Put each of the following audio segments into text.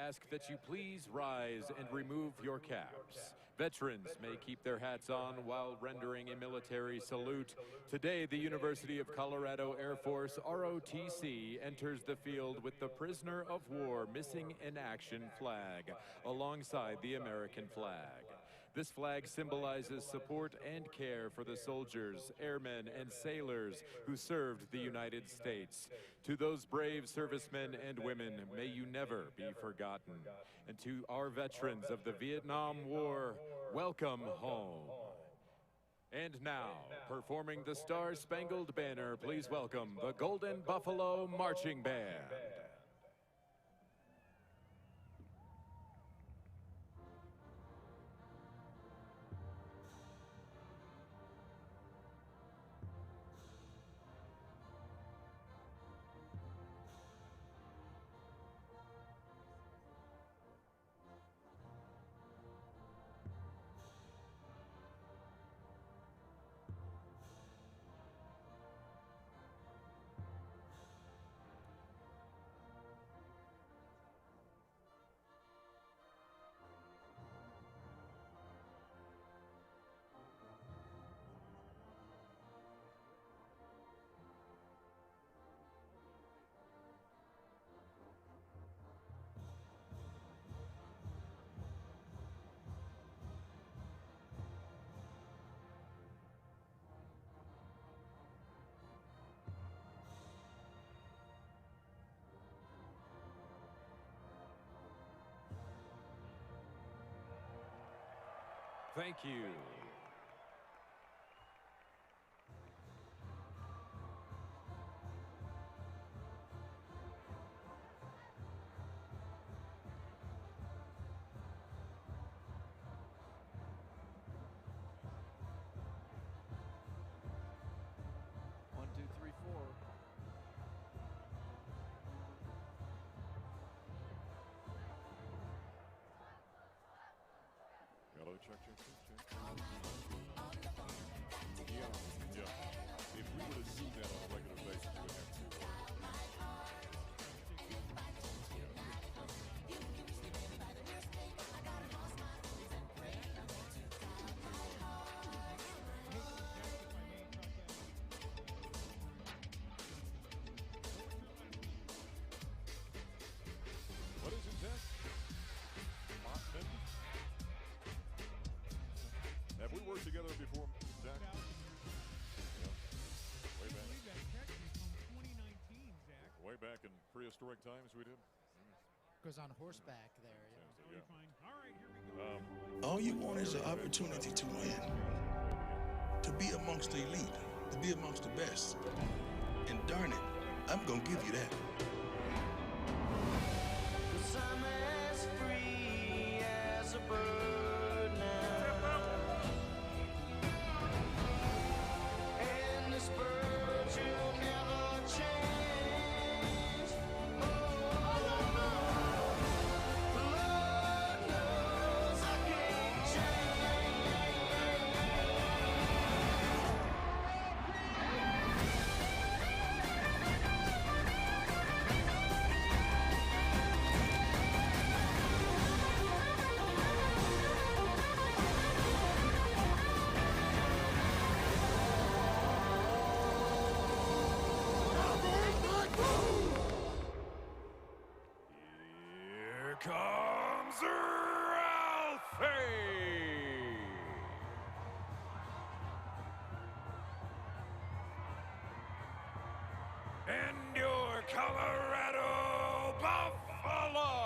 ask that you please rise and remove your caps. Veterans may keep their hats on while rendering a military salute. Today, the University of Colorado Air Force, ROTC, enters the field with the Prisoner of War Missing in Action flag alongside the American flag. This flag symbolizes support and care for the soldiers, airmen, and sailors who served the United States. To those brave servicemen and women, may you never be forgotten. And to our veterans of the Vietnam War, welcome home. And now, performing the Star-Spangled Banner, please welcome the Golden Buffalo Marching Band. Thank you. One, two, three, four. Hello, check. Yeah. If we would have seen that on a regular basis, we would have to. What is it, Zach? Have we worked together before, Zach? Yeah. Way back. We've been texting from 2019, Zach. Way back in prehistoric times we did. Goes on horseback there. Yeah. Fine. All right, here we go. All you want is an opportunity to win, to be amongst the elite, to be amongst the best. And darn it, I'm gonna give you that. 'Cause I'm as free as a bird now. And this bird you'll never change. Oh, Lord knows I can't Here comes Ralphie! And your Colorado Buffaloes!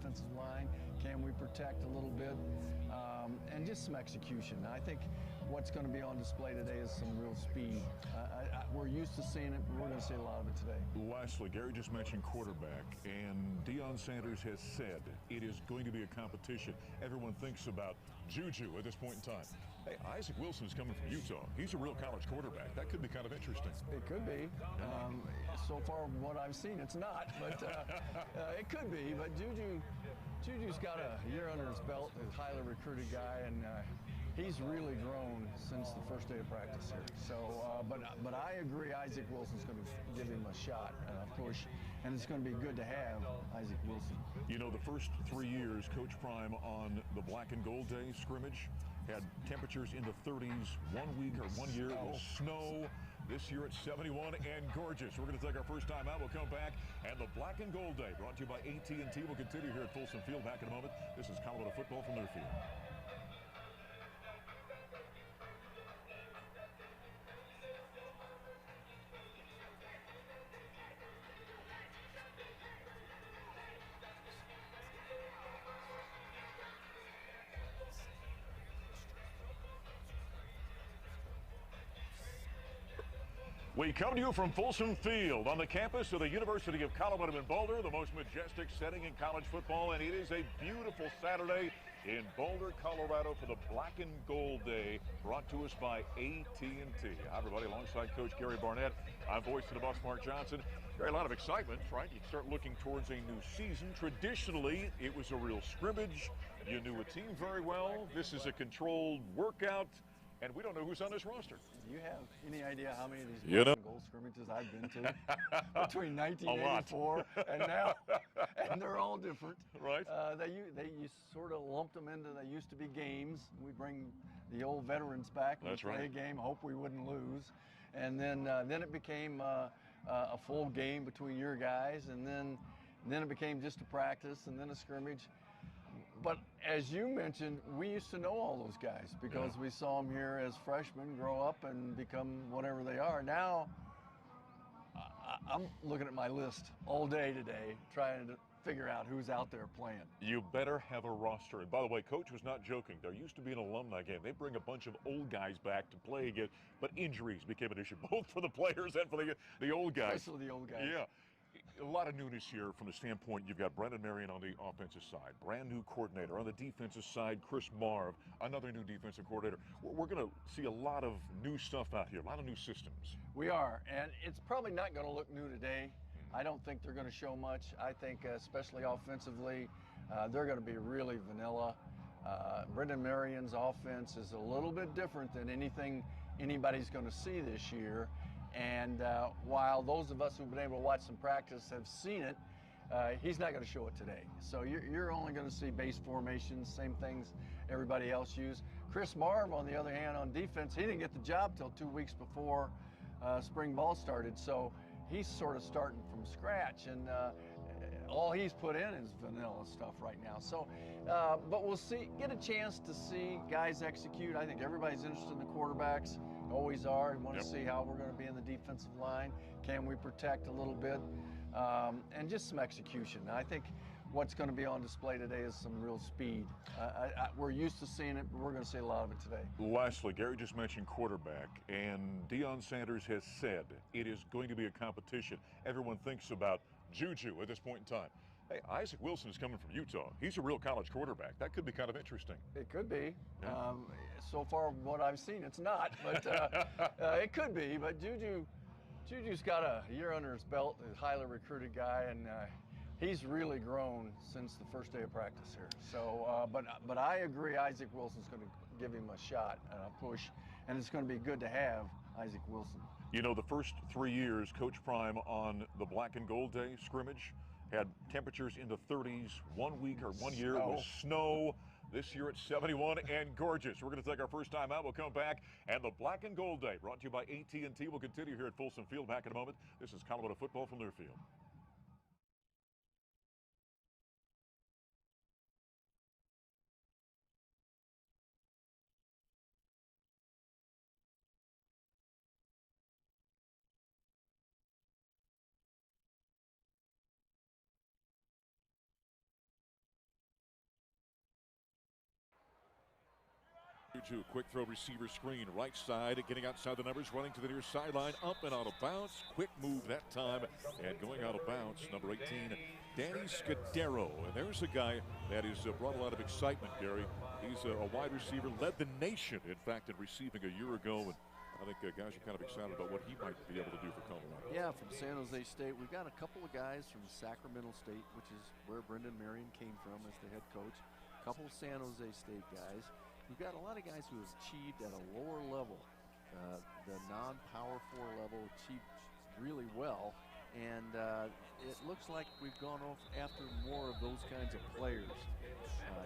defensive line? Can we protect a little bit? And just some execution. I think what's going to be on display today is some real speed. We're used to seeing it, but we're going to see a lot of it today. Lastly, Gary just mentioned quarterback, and Deion Sanders has said it is going to be a competition. Everyone thinks about Juju at this point in time. Hey, Isaac Wilson is coming from Utah. He's a real college quarterback. That could be kind of interesting. It could be. So far, what I've seen, it's not. But it could be. But Juju's got a year under his belt, a highly recruited guy, and he's really grown since the first day of practice here. So, but I agree, Isaac Wilson's going to give him a shot and a push, and it's going to be good to have Isaac Wilson. You know, the first 3 years, Coach Prime on the Black and Gold Day scrimmage had temperatures in the 30s 1 week or 1 year. It was snow. This year it's 71 and gorgeous. We're going to take our first time out. We'll come back, and the Black and Gold Day brought to you by AT&T will continue here at Folsom Field. Back in a moment. This is Colorado football from their field. We come to you from Folsom Field on the campus of the University of Colorado in Boulder, the most majestic setting in college football, and it is a beautiful Saturday in Boulder, Colorado for the Black and Gold Day, brought to us by AT&T. Hi, everybody, alongside Coach Gary Barnett. I'm voice of the boss, Mark Johnson. Very a lot of excitement, right? You start looking towards a new season. Traditionally, it was a real scrimmage. You knew a team very well. This is a controlled workout. And we don't know who's on this roster. Do you have any idea how many of these black and gold scrimmages I've been to between 1984 and now? And they're all different. Right. You sort of lumped them into, they used to be games. We bring the old veterans back. That's play right. a game, hope we wouldn't lose. And then it became a full game between your guys, and then it became just a practice, and then a scrimmage. But as you mentioned, we used to know all those guys because we saw them here as freshmen grow up and become whatever they are. Now, I'm looking at my list all day today, trying to figure out who's out there playing. You better have a roster. And by the way, Coach was not joking. There used to be an alumni game. They bring a bunch of old guys back to play again, but injuries became an issue, both for the players and for the old guys. Especially the old guys. Yeah. A lot of newness here from the standpoint you've got Brendan Marion on the offensive side, brand new coordinator. On the defensive side, Chris Marv, another new defensive coordinator. We're going to see a lot of new stuff out here, a lot of new systems. We are, and it's probably not going to look new today. I don't think they're going to show much. I think, especially offensively, they're going to be really vanilla. Brendan Marion's offense is a little bit different than anything anybody's going to see this year. And while those of us who've been able to watch some practice have seen it, he's not going to show it today. So you're only going to see base formations, same things everybody else used. Chris Marv, on the other hand, on defense, he didn't get the job till 2 weeks before spring ball started. So he's sort of starting from scratch, and all he's put in is vanilla stuff right now. So, but we'll get a chance to see guys execute. I think everybody's interested in the quarterbacks. Always are. We want to see how we're going to be in the defensive line. Can we protect a little bit? And just some execution. I think what's going to be on display today is some real speed. We're used to seeing it, but we're going to see a lot of it today. Lastly, Gary just mentioned quarterback, and Deion Sanders has said it is going to be a competition. Everyone thinks about Juju at this point in time. Hey, Isaac Wilson is coming from Utah. He's a real college quarterback. That could be kind of interesting. It could be. So far, what I've seen, it's not. But it could be. But Juju's got a year under his belt, a highly recruited guy, and he's really grown since the first day of practice here. So, but I agree, Isaac Wilson's going to give him a shot and a push, and it's going to be good to have Isaac Wilson. You know, the first 3 years, Coach Prime on the Black and Gold Day scrimmage had temperatures in the 30s 1 week or 1 year. It was snow. This year it's 71 and gorgeous. We're going to take our first time out. We'll come back, and the Black and Gold Day brought to you by AT&T will continue here at Folsom Field. Back in a moment. This is Colorado football from their field. Juju, quick throw receiver screen, right side, getting outside the numbers, running to the near sideline, up and out of bounds. Quick move that time, and going out of bounds, number 18, Danny Scudero. And there's a guy that has brought a lot of excitement, Gary. He's a wide receiver, led the nation, in fact, in receiving a year ago. And I think guys are kind of excited about what he might be able to do for Colorado. Yeah, from San Jose State. We've got a couple of guys from Sacramento State, which is where Brendan Marion came from as the head coach. A couple of San Jose State guys. We've got a lot of guys who have achieved at a lower level, the non-Power 4 level, achieved really well. And it looks like we've gone off after more of those kinds of players.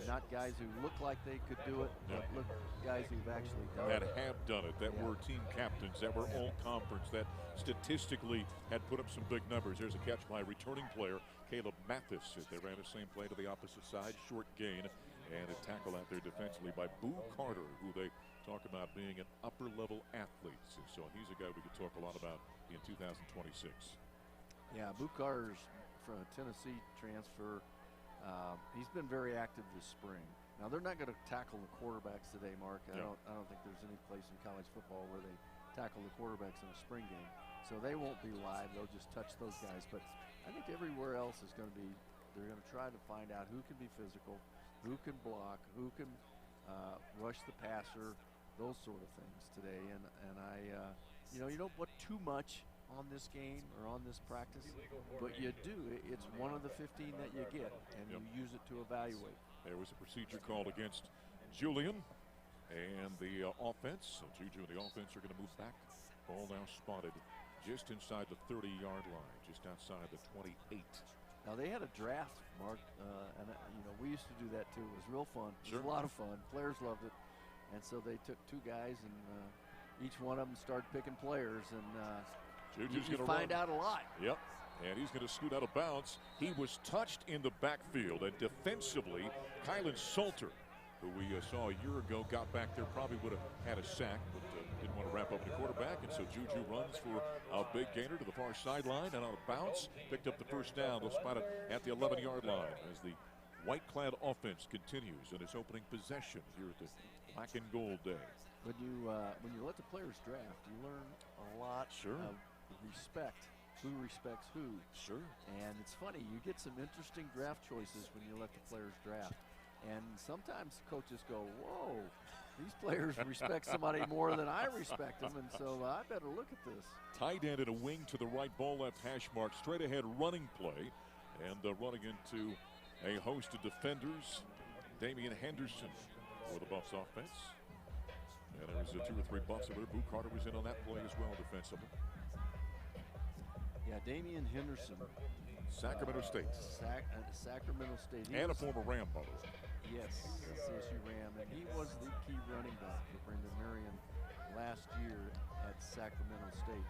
Not guys who look like they could do it, but look guys who've actually done it. That have done it, that were team captains, that were all conference, that statistically had put up some big numbers. There's a catch by a returning player, Caleb Mathis. They ran the same play to the opposite side, short gain, and a tackle out there defensively by Boo Carter, who they talk about being an upper-level athlete. And so he's a guy we could talk a lot about in 2026. Yeah, Boo Carter's from a Tennessee transfer. He's been very active this spring. Now they're not going to tackle the quarterbacks today, Mark. I don't think there's any place in college football where they tackle the quarterbacks in a spring game. So they won't be live. They'll just touch those guys. But I think everywhere else is going to be. They're going to try to find out who can be physical, who can block, who can rush the passer, those sort of things today. And I, you don't put too much on this game or on this practice, but you do. It's one of the 15 that you get, and you use it to evaluate. There was a procedure called against Julian and the offense. So Juju and the offense are going to move back. Ball now spotted just inside the 30-yard line, just outside the 28. Now they had a draft, Mark, and we used to do that too. It was real fun. It was a lot of fun. Players loved it, and so they took two guys, and each one of them started picking players, and Juju's you find out a lot. Yep, and he's going to scoot out of bounds. He was touched in the backfield, and defensively, Kylan Salter, who we saw a year ago, got back there, probably would have had a sack, but didn't want to wrap up the quarterback, and so Juju runs for a big gainer to the far sideline and out of bounds. Picked up the first down. They'll spot it at the 11-yard line as the white-clad offense continues in its opening possession here at the Black and Gold Day. When you let the players draft, you learn a lot of respect. Who respects who? Sure. And it's funny, you get some interesting draft choices when you let the players draft. And sometimes coaches go, whoa, these players respect somebody more than I respect them, and so I better look at this. Tight end and a wing to the right, ball left hash mark, straight ahead running play, and running into a host of defenders. Damian Henderson for the Buffs offense. And there was 2 or 3 Buffs over there. Boo Carter was in on that play as well defensively. Yeah, Damian Henderson. Sacramento State. Sacramento State. And a former Ram, by the way. Yes, CSU Ram, and he was the key running back for Brendan Marion last year at Sacramento State.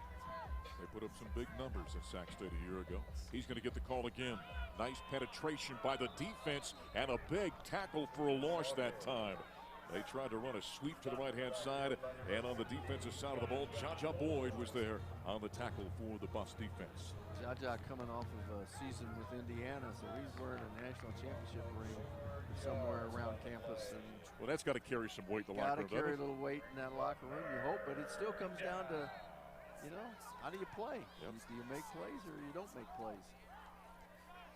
They put up some big numbers at Sac State a year ago. He's going to get the call again. Nice penetration by the defense and a big tackle for a loss that time. They tried to run a sweep to the right-hand side, and on the defensive side of the ball, Jaja Boyd was there on the tackle for the Buffs defense. Jaja coming off of a season with Indiana, so he's wearing a national championship ring somewhere around campus. And well, that's got to carry some weight in the locker room. Got to carry a little weight in that locker room, you hope, but it still comes down to, how do you play? Yep. Do you make plays or you don't make plays?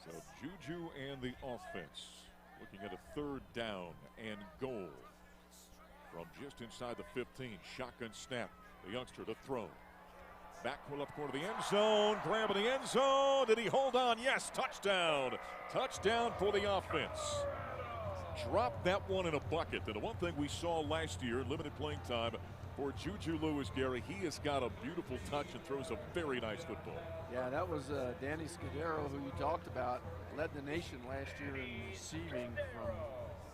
So Juju and the offense looking at a 3rd down and goal. From just inside the 15, shotgun snap. The youngster to throw. Back left corner of the end zone. Grab in the end zone. Did he hold on? Yes, touchdown. Touchdown for the offense. Dropped that one in a bucket. And the one thing we saw last year, limited playing time for Juju Lewis, Gary, he has got a beautiful touch and throws a very nice football. Yeah, that was Danny Scudero, who you talked about, led the nation last year in receiving from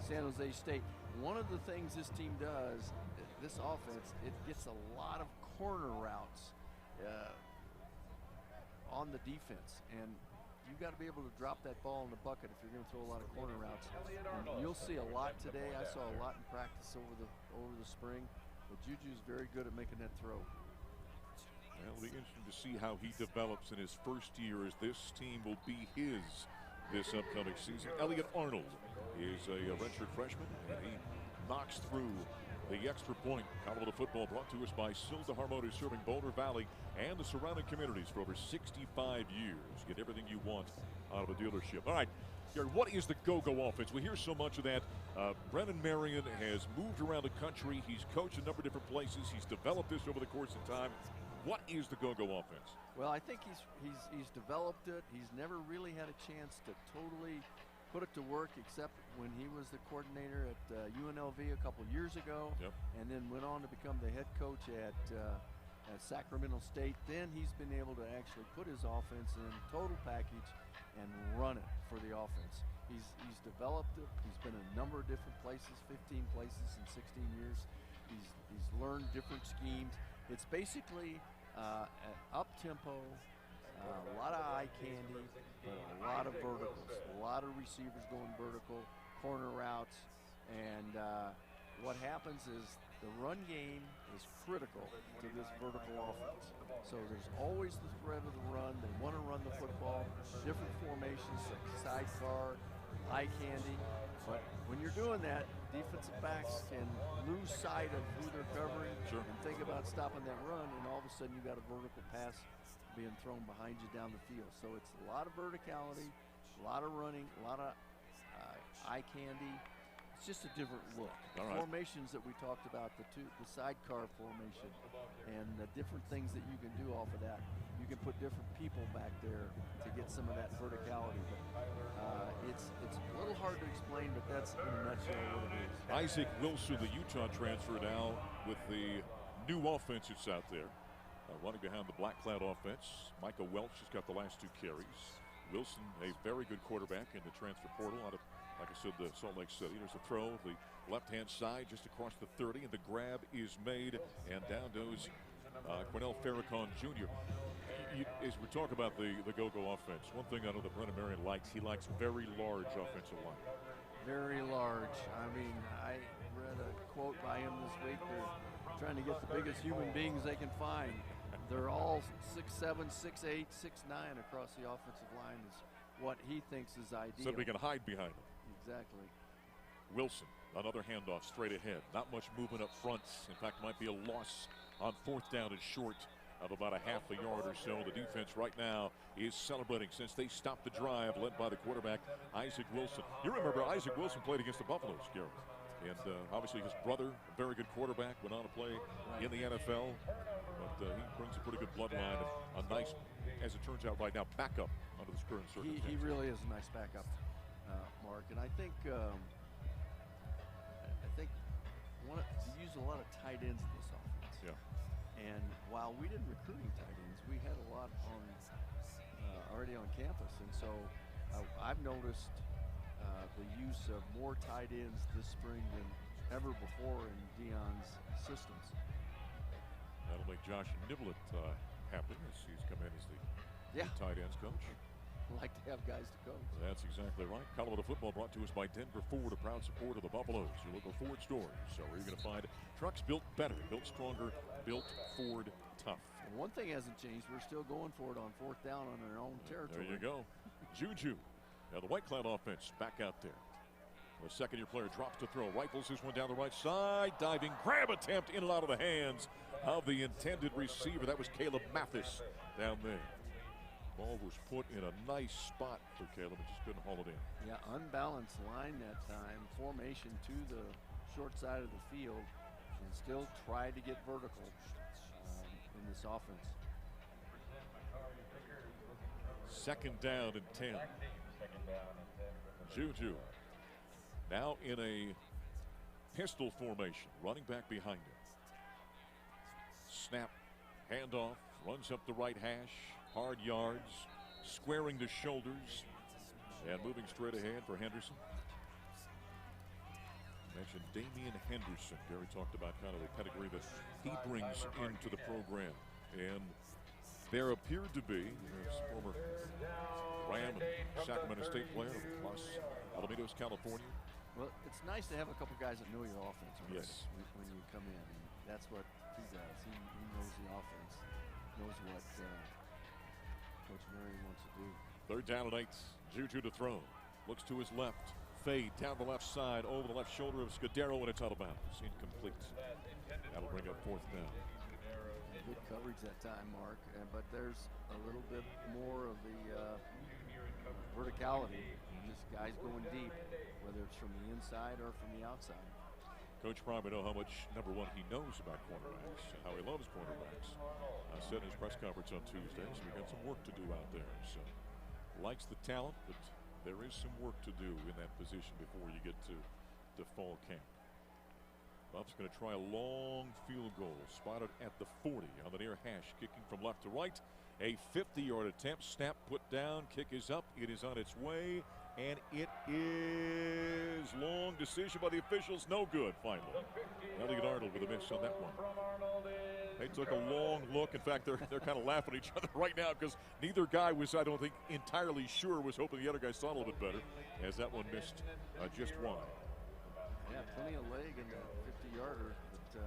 San Jose State. One of the things this team does, this offense, it gets a lot of corner routes on the defense, and you've got to be able to drop that ball in the bucket if you're going to throw a lot of corner routes. And you'll see a lot today. I saw a lot in practice over the spring, but Juju's very good at making that throw. Well, it'll be interesting to see how he develops in his first year, as this team will be his this upcoming season. Elliot Arnold is a redshirt freshman, and he knocks through the extra point. Colorado football brought to us by Silda Harmony, serving Boulder Valley and the surrounding communities for over 65 years. Get everything you want out of a dealership. All right, Gary, what is the go-go offense? We hear so much of that. Brennan Marion has moved around the country. He's coached a number of different places. He's developed this over the course of time. What is the go-go offense? Well, I think he's developed it. He's never really had a chance to totally put it to work, except when he was the coordinator at UNLV a couple years ago, and then went on to become the head coach at Sacramento State. Then he's been able to actually put his offense in total package and run it for the offense. He's developed it. He's been a number of different places, 15 places in 16 years. He's learned different schemes. It's basically an up-tempo, a lot of eye candy, but a lot of verticals, a lot of receivers going vertical, corner routes, and what happens is the run game is critical to this vertical offense. So there's always the threat of the run. They want to run the football, different formations, like sidecar, eye candy. But when you're doing that, defensive backs can lose sight of who they're covering and think about stopping that run, and all of a sudden you got a vertical pass being thrown behind you down the field. So it's a lot of verticality, a lot of running, a lot of eye candy. It's just a different look. Formations that we talked about, the sidecar formation, and the different things that you can do off of that. You can put different people back there to get some of that verticality. But it's a little hard to explain, but that's in a nutshell what it is. Isaac Wilson, the Utah transfer, now with the new offense that's out there. Running behind the Black Cloud offense. Micah Welch has got the last 2 carries. Wilson, a very good quarterback in the transfer portal out of, like I said, the Salt Lake City. There's a throw, the left-hand side just across the 30, and the grab is made, and down goes Cornell Farrakhan Jr. As we talk about the go-go offense, one thing I know that Brennan Marion likes, he likes very large offensive line. Very large. I mean, I read a quote by him this week. They're trying to get the biggest human beings they can find. They're all 6'7", 6'8", 6'9" across the offensive line is what he thinks is ideal. So we can hide behind him. Exactly. Wilson, another handoff straight ahead. Not much movement up front. In fact, might be a loss on 4th down and short of about a half a yard or so. The defense right now is celebrating since they stopped the drive led by the quarterback, Isaac Wilson. You remember Isaac Wilson played against the Buffaloes, Gary. And obviously his brother, a very good quarterback, went on to play in the NFL. But he brings a pretty good bloodline. A nice, as it turns out right now, backup under the current circumstances. He really is a nice backup, Mark. And I think you use a lot of tight ends in this offense. Yeah. And while we didn't recruit any tight ends, we had a lot on already on campus. And so I've noticed the use of more tight ends this spring than ever before in Deion's systems. That'll make Josh Niblett happy as he's come in as the tight ends coach. Like to have guys to coach. That's exactly right. Colorado football brought to us by Denver Ford, a proud supporter of the Buffaloes, your local Ford stores. So where you're going to find trucks built better, built stronger, built Ford tough. And one thing hasn't changed. We're still going for it on 4th down on our own territory. There you go. Juju. Now the White Cloud offense back out there. The second-year player drops to throw. Rifles this one down the right side. Diving grab attempt in and out of the hands of the intended receiver. That was Caleb Mathis down there. Ball was put in a nice spot for Caleb and just couldn't haul it in. Yeah, unbalanced line that time. Formation to the short side of the field and still tried to get vertical in this offense. 2nd down and 10. Juju now in a pistol formation, running back behind him. Snap, handoff, runs up the right hash, hard yards, squaring the shoulders, and moving straight ahead for Henderson. Mentioned Damian Henderson. Gary talked about kind of the pedigree that he brings into the program. And there appeared to be, there's former Ram and Sacramento State player from Los Alamitos, California. Well, it's nice to have a couple guys that know your offense already. Yes. When you come in. And that's what he does. He knows the offense, knows what Coach Marion wants to do. 3rd down and 8. Juju to throw. Looks to his left. fade down the left side over the left shoulder of Scudero, and it's out of bounds. Incomplete. That'll bring up 4th down. Good coverage that time, Mark, but there's a little bit more of the verticality. This guy's going deep, whether it's from the inside or from the outside. Coach probably know how much, number one, he knows about cornerbacks and how he loves cornerbacks. I said in his press conference on Tuesday, so we got some work to do out there. So likes the talent, but there is some work to do in that position before you get to fall camp. Buff's going to try a long field goal, spotted at the 40 on the near hash, kicking from left to right. A 50-yard attempt, snap put down, kick is up, it is on its way, and it is long. Decision by the officials, no good finally. Elliot Arnold with a miss on that one. They took a long look. In fact, they're kind of laughing at each other right now because neither guy was, I don't think, entirely sure, was hoping the other guy saw a little bit better, as that one missed just wide. Yeah, plenty of leg in that 50-yarder, but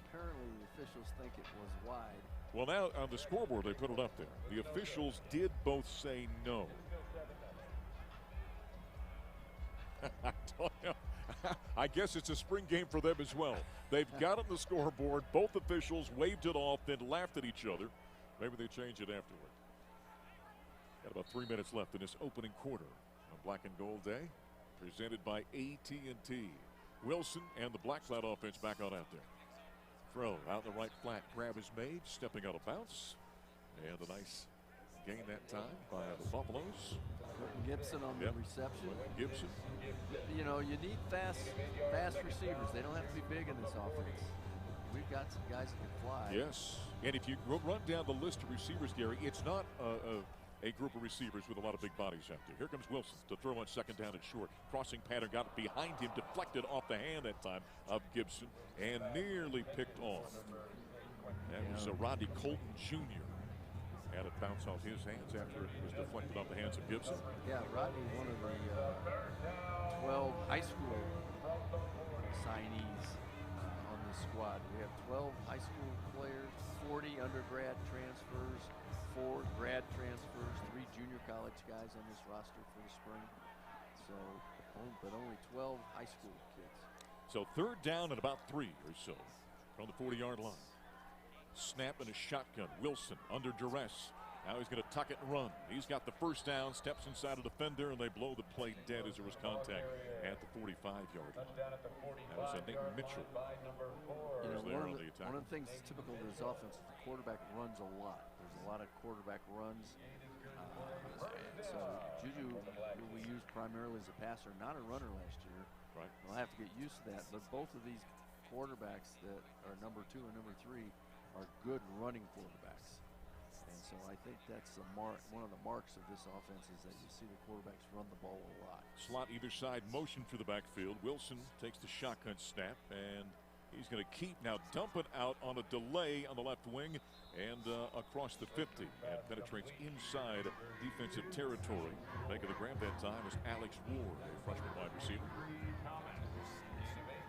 apparently the officials think it was wide. Well, now on the scoreboard, they put it up there. The officials did both say no. I don't know. I guess it's a spring game for them as well. They've got it on the scoreboard. Both officials waved it off, then laughed at each other. Maybe they change it afterward. Got about 3 minutes left in this opening quarter on Black and Gold Day, presented by AT&T. Wilson and the Black Cloud offense back on out there. Throw out the right flat. Grab is made, stepping out of bounds. And a nice gain that time by the Buffaloes. Gibson on the reception. Gibson. You know, you need fast receivers. They don't have to be big in this offense. We've got some guys that can fly. Yes. And if you run down the list of receivers, Gary, it's not a group of receivers with a lot of big bodies out there. Here comes Wilson to throw on 2nd down and short. Crossing pattern got it behind him, deflected off the hand that time of Gibson, and nearly picked off. That was Rodney Colton Jr. Had it bounce off his hands after it was deflected off the hands of Gibson. Yeah, Rodney, one of the 12 high school signees on the squad. We have 12 high school players, 40 undergrad transfers, 4 grad transfers, 3 junior college guys on this roster for the spring. So, but only 12 high school kids. So 3rd down and about 3 or so from the 40-yard line. Snap and a shotgun. Wilson under duress. Now he's going to tuck it and run. He's got the 1st down, steps inside a defender, and they blow the play dead as there was contact at the 45-yard line. That was Nate Mitchell. You know, one of the things that's typical of this offense is the quarterback runs a lot. There's a lot of quarterback runs. So Juju, who we used primarily as a passer, not a runner last year. Right. We'll have to get used to that. But both of these quarterbacks that are number 2 and number 3 are good running quarterbacks. And so I think that's one of the marks of this offense is that you see the quarterbacks run the ball a lot. Slot either side, motion through the backfield. Wilson takes the shotgun snap, and he's going to keep now dump it out on a delay on the left wing and across the 50 and penetrates inside defensive territory. Making the grab that time is Alex Ward, a freshman wide receiver.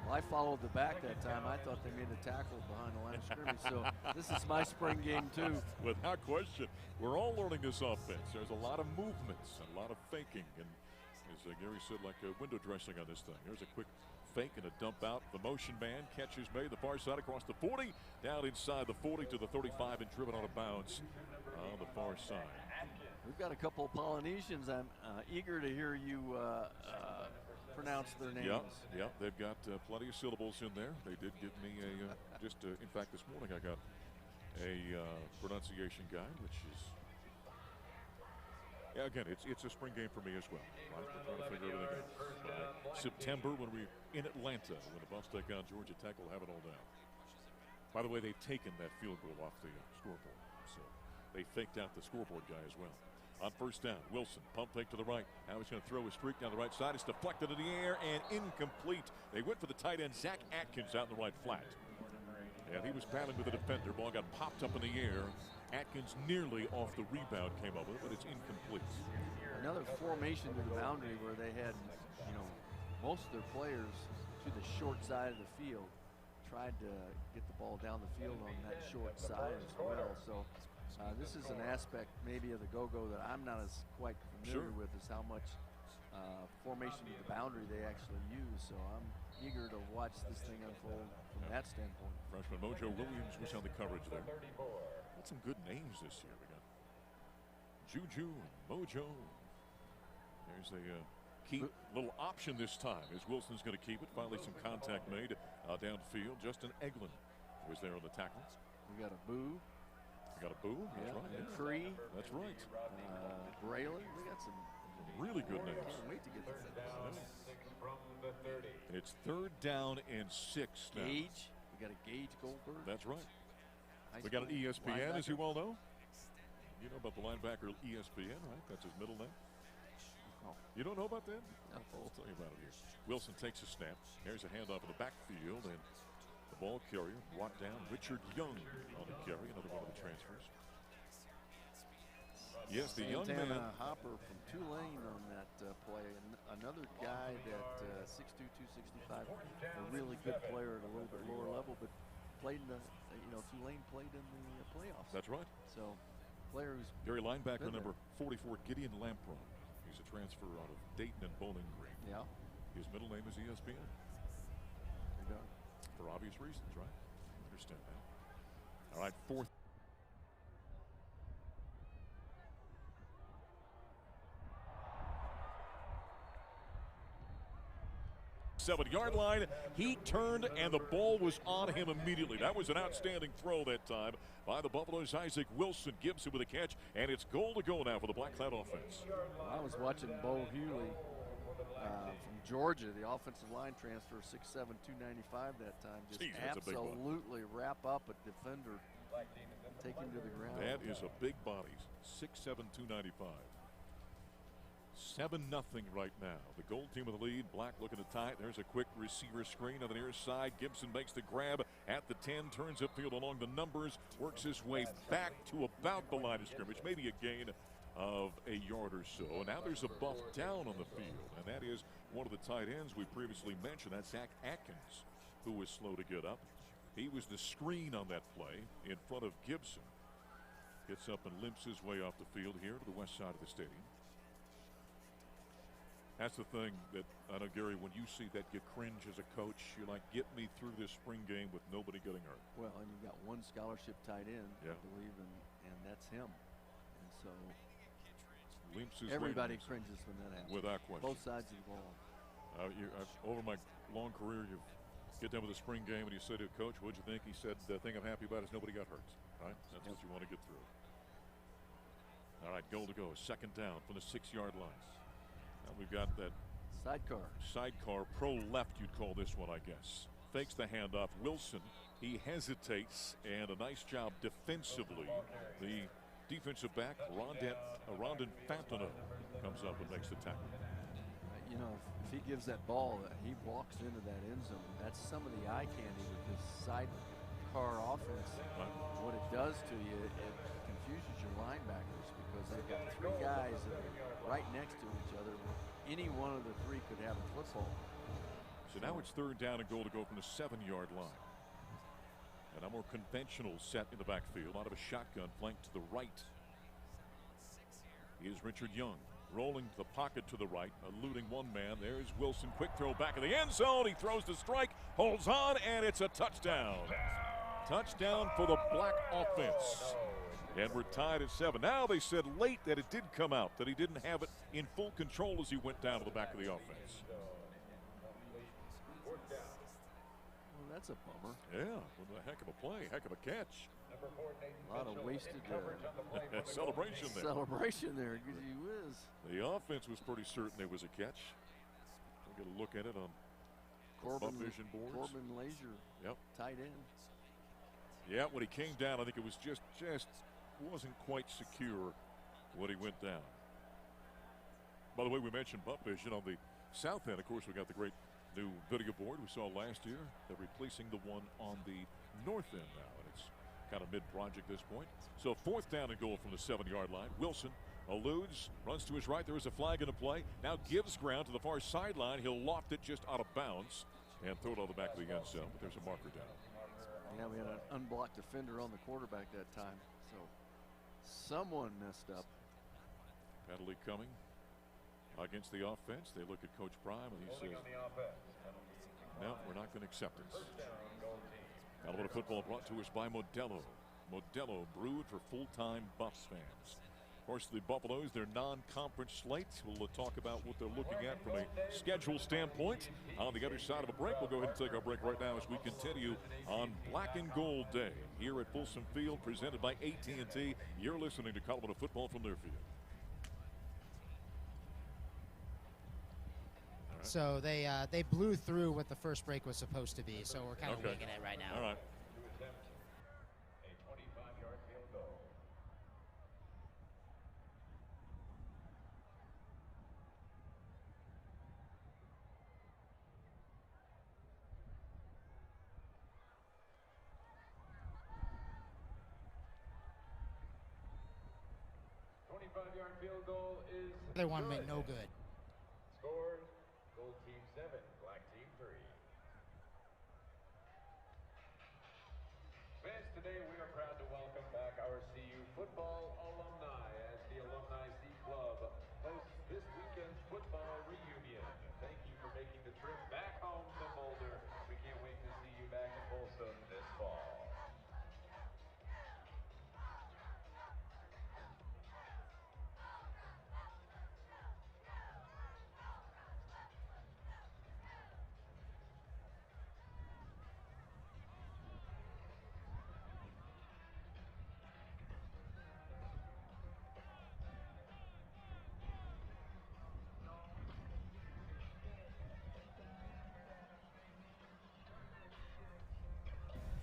Well, I followed the back that time. I thought they made a tackle behind the line of scrimmage. So this is my spring game too. Without question, we're all learning this offense. There's a lot of movements, a lot of faking, and as Gary said, like window dressing on this thing. There's a quick fake and a dump out. The motion man, catch is made the far side across the 40, down inside the 40 to the 35 and driven out of bounds on the far side. We've got a couple of Polynesians. I'm eager to hear you pronounce their names. Yeah, they've got plenty of syllables in there. They did give me in fact, this morning I got a pronunciation guide, which is, yeah, again, it's a spring game for me as well. Right? We're trying to figure everything out. September, when we're in Atlanta, when the Buffs take on Georgia Tech, we'll have it all down. By the way, they've taken that field goal off the scoreboard, so they faked out the scoreboard guy as well. On 1st down, Wilson, pump fake to the right. Now he's going to throw a streak down the right side. It's deflected in the air and incomplete. They went for the tight end, Zach Atkins, out in the right flat. And he was battling with the defender. Ball got popped up in the air. Atkins nearly off the rebound came up with it, but it's incomplete. Another formation to the boundary where they had, you know, most of their players to the short side of the field. Tried to get the ball down the field on that short side as well. So this is an aspect maybe of the go-go that I'm not as quite familiar with, is how much formation of the boundary they actually use. So I'm eager to watch this thing unfold from that standpoint. Freshman Mojo Williams was on the coverage there. Got some good names this year. We got Juju and Mojo. There's a key little option this time as Wilson's going to keep it. Finally some contact made downfield. Justin Eglin was there on the tackle. We got a Boo. We got a Boo. That's right. Yeah. Cree. That's right. Braylon. We got some really good names. Can't wait to get to that. And it's 3rd down and 6 now. Gage. We got a Gage Goldberg. That's right. We got an ESPN, as you all know. You know about the linebacker ESPN, right? That's his middle name. Oh. You don't know about that? No. I'll tell you about it here. Wilson takes a snap. There's a handoff in the backfield, and the ball carrier brought down. Richard Young on the carry, another one of the transfers. Yes, the young man. Hopper from Tulane on that play. Another guy that 6'2", 265, a really good player at a little bit lower level, but played in the, Tulane played in the playoffs. That's right. So, player who's Gary linebacker number 44, Gideon Lampron. He's a transfer out of Dayton and Bowling Green. Yeah. His middle name is ESPN. For obvious reasons, right? I understand that. All right, 4th. 7-yard line. He turned and the ball was on him immediately. That was an outstanding throw that time by the Buffaloes. Isaac Wilson. Gibson with a catch, and it's goal to go now for the Black Cloud offense. I was watching Bo Hewley from Georgia, the offensive line transfer, 6'7", 295 that time. Just absolutely wrap up a defender, take him to the ground. That is a big body, 6'7", 295. 7-0 right now. The gold team with the lead. Black looking to tie it. There's a quick receiver screen on the near side. Gibson makes the grab at the 10, turns upfield along the numbers, works his way back to about the line of scrimmage, maybe a gain of a yard or so. And now there's a buff down on the field, and that is one of the tight ends we previously mentioned. That's Zach Atkins, who was slow to get up. He was the screen on that play in front of Gibson. Gets up and limps his way off the field here to the west side of the stadium. That's the thing that I know, Gary, when you see that, you cringe as a coach. You're like, get me through this spring game with nobody getting hurt. Well, and you've got one scholarship tight end, yeah. I believe, and that's him. And so everybody cringes when that happens. Without question. Both sides of the ball. Over my long career, you get done with a spring game and you say to a coach, what'd you think? He said, the thing I'm happy about is nobody got hurt. Right? That's what you want to get through. All right, goal to go. 2nd down from the 6-yard line. Now we've got that sidecar pro left, you'd call this one, I guess. Fakes the handoff. Wilson, he hesitates, and a nice job defensively. The defensive back, Rondon Fantino, comes up and makes the tackle. If he gives that ball, he walks into that end zone. That's some of the eye candy with this sidecar offense. Right. What it does to you, it confuses your linebackers because they've got 3 guys that are right next to each other. Any one of the 3 could have a football. So now it's 3rd down and goal to go from the 7-yard line. And a more conventional set in the backfield. Out of a shotgun flank to the right is Richard Young. Rolling the pocket to the right, eluding one man. There's Wilson. Quick throw back in the end zone. He throws the strike, holds on, and it's a touchdown. Touchdown for the Black offense. And we're tied at 7. Now they said late that it did come out, that he didn't have it in full control as he went down to the back of the offense. Well, that's a bummer. Yeah, well, a heck of a play, heck of a catch. A lot of wasted celebration there. Celebration there, gee whiz. The offense was pretty certain there was a catch. We'll get a look at it on Corbin vision boards. Corbin Lazier, tight end. Yeah, when he came down, I think it was just wasn't quite secure when he went down. By the way, we mentioned butt vision on the south end. Of course, we got the great new video board we saw last year. They're replacing the one on the north end now, and it's kind of mid-project at this point. So 4th down and goal from the 7-yard line. Wilson eludes, runs to his right. There is a flag in the play. Now gives ground to the far sideline. He'll loft it just out of bounds and throw it on the back of the end zone. But there's a marker down. Yeah, we had an unblocked defender on the quarterback that time. So someone messed up. Penalty coming. against the offense. They look at Coach Prime and he says, no, we're not going to accept it. Colorado football brought to us by Modelo. Modelo, brewed for full-time Buffs fans. Of course, the Buffaloes, their non-conference slate. We'll talk about what they're looking at from a schedule standpoint. On the other side of a break, we'll go ahead and take our break right now as we continue on Black and Gold Day here at Folsom Field, presented by AT&T. You're listening to Colorado football from their field. Right. So they blew through what the first break was supposed to be. So we're kind of winging it right now. All right. Five-yard field goal is Other one went no good. Score, Gold Team 7, Black Team 3. Fans, today we are proud to welcome back our CU football alumni as the Alumni C Club hosts this weekend's football reunion. Thank you for making the trip back home to Boulder. We can't wait to see you back in Folsom this fall.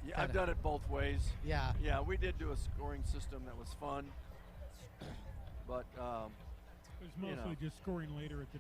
Yeah, I've done it both ways. Yeah. Yeah, we did do a scoring system that was fun, but It was mostly just scoring later at the.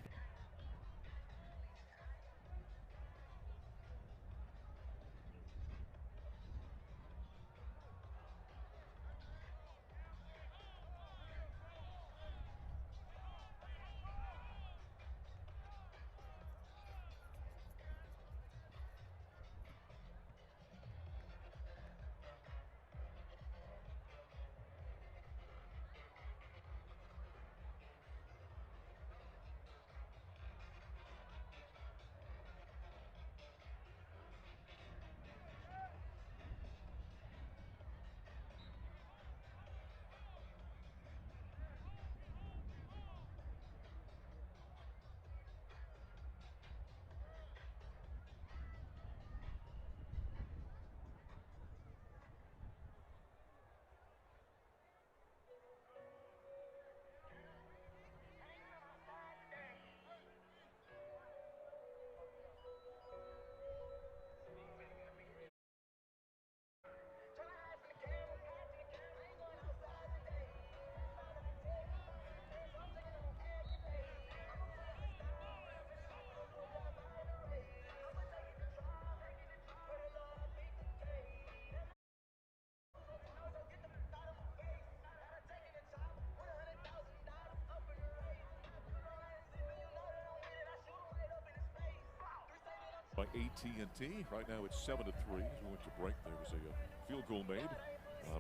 By AT&T. Right now it's 7-3. As we went to break, there was a field goal made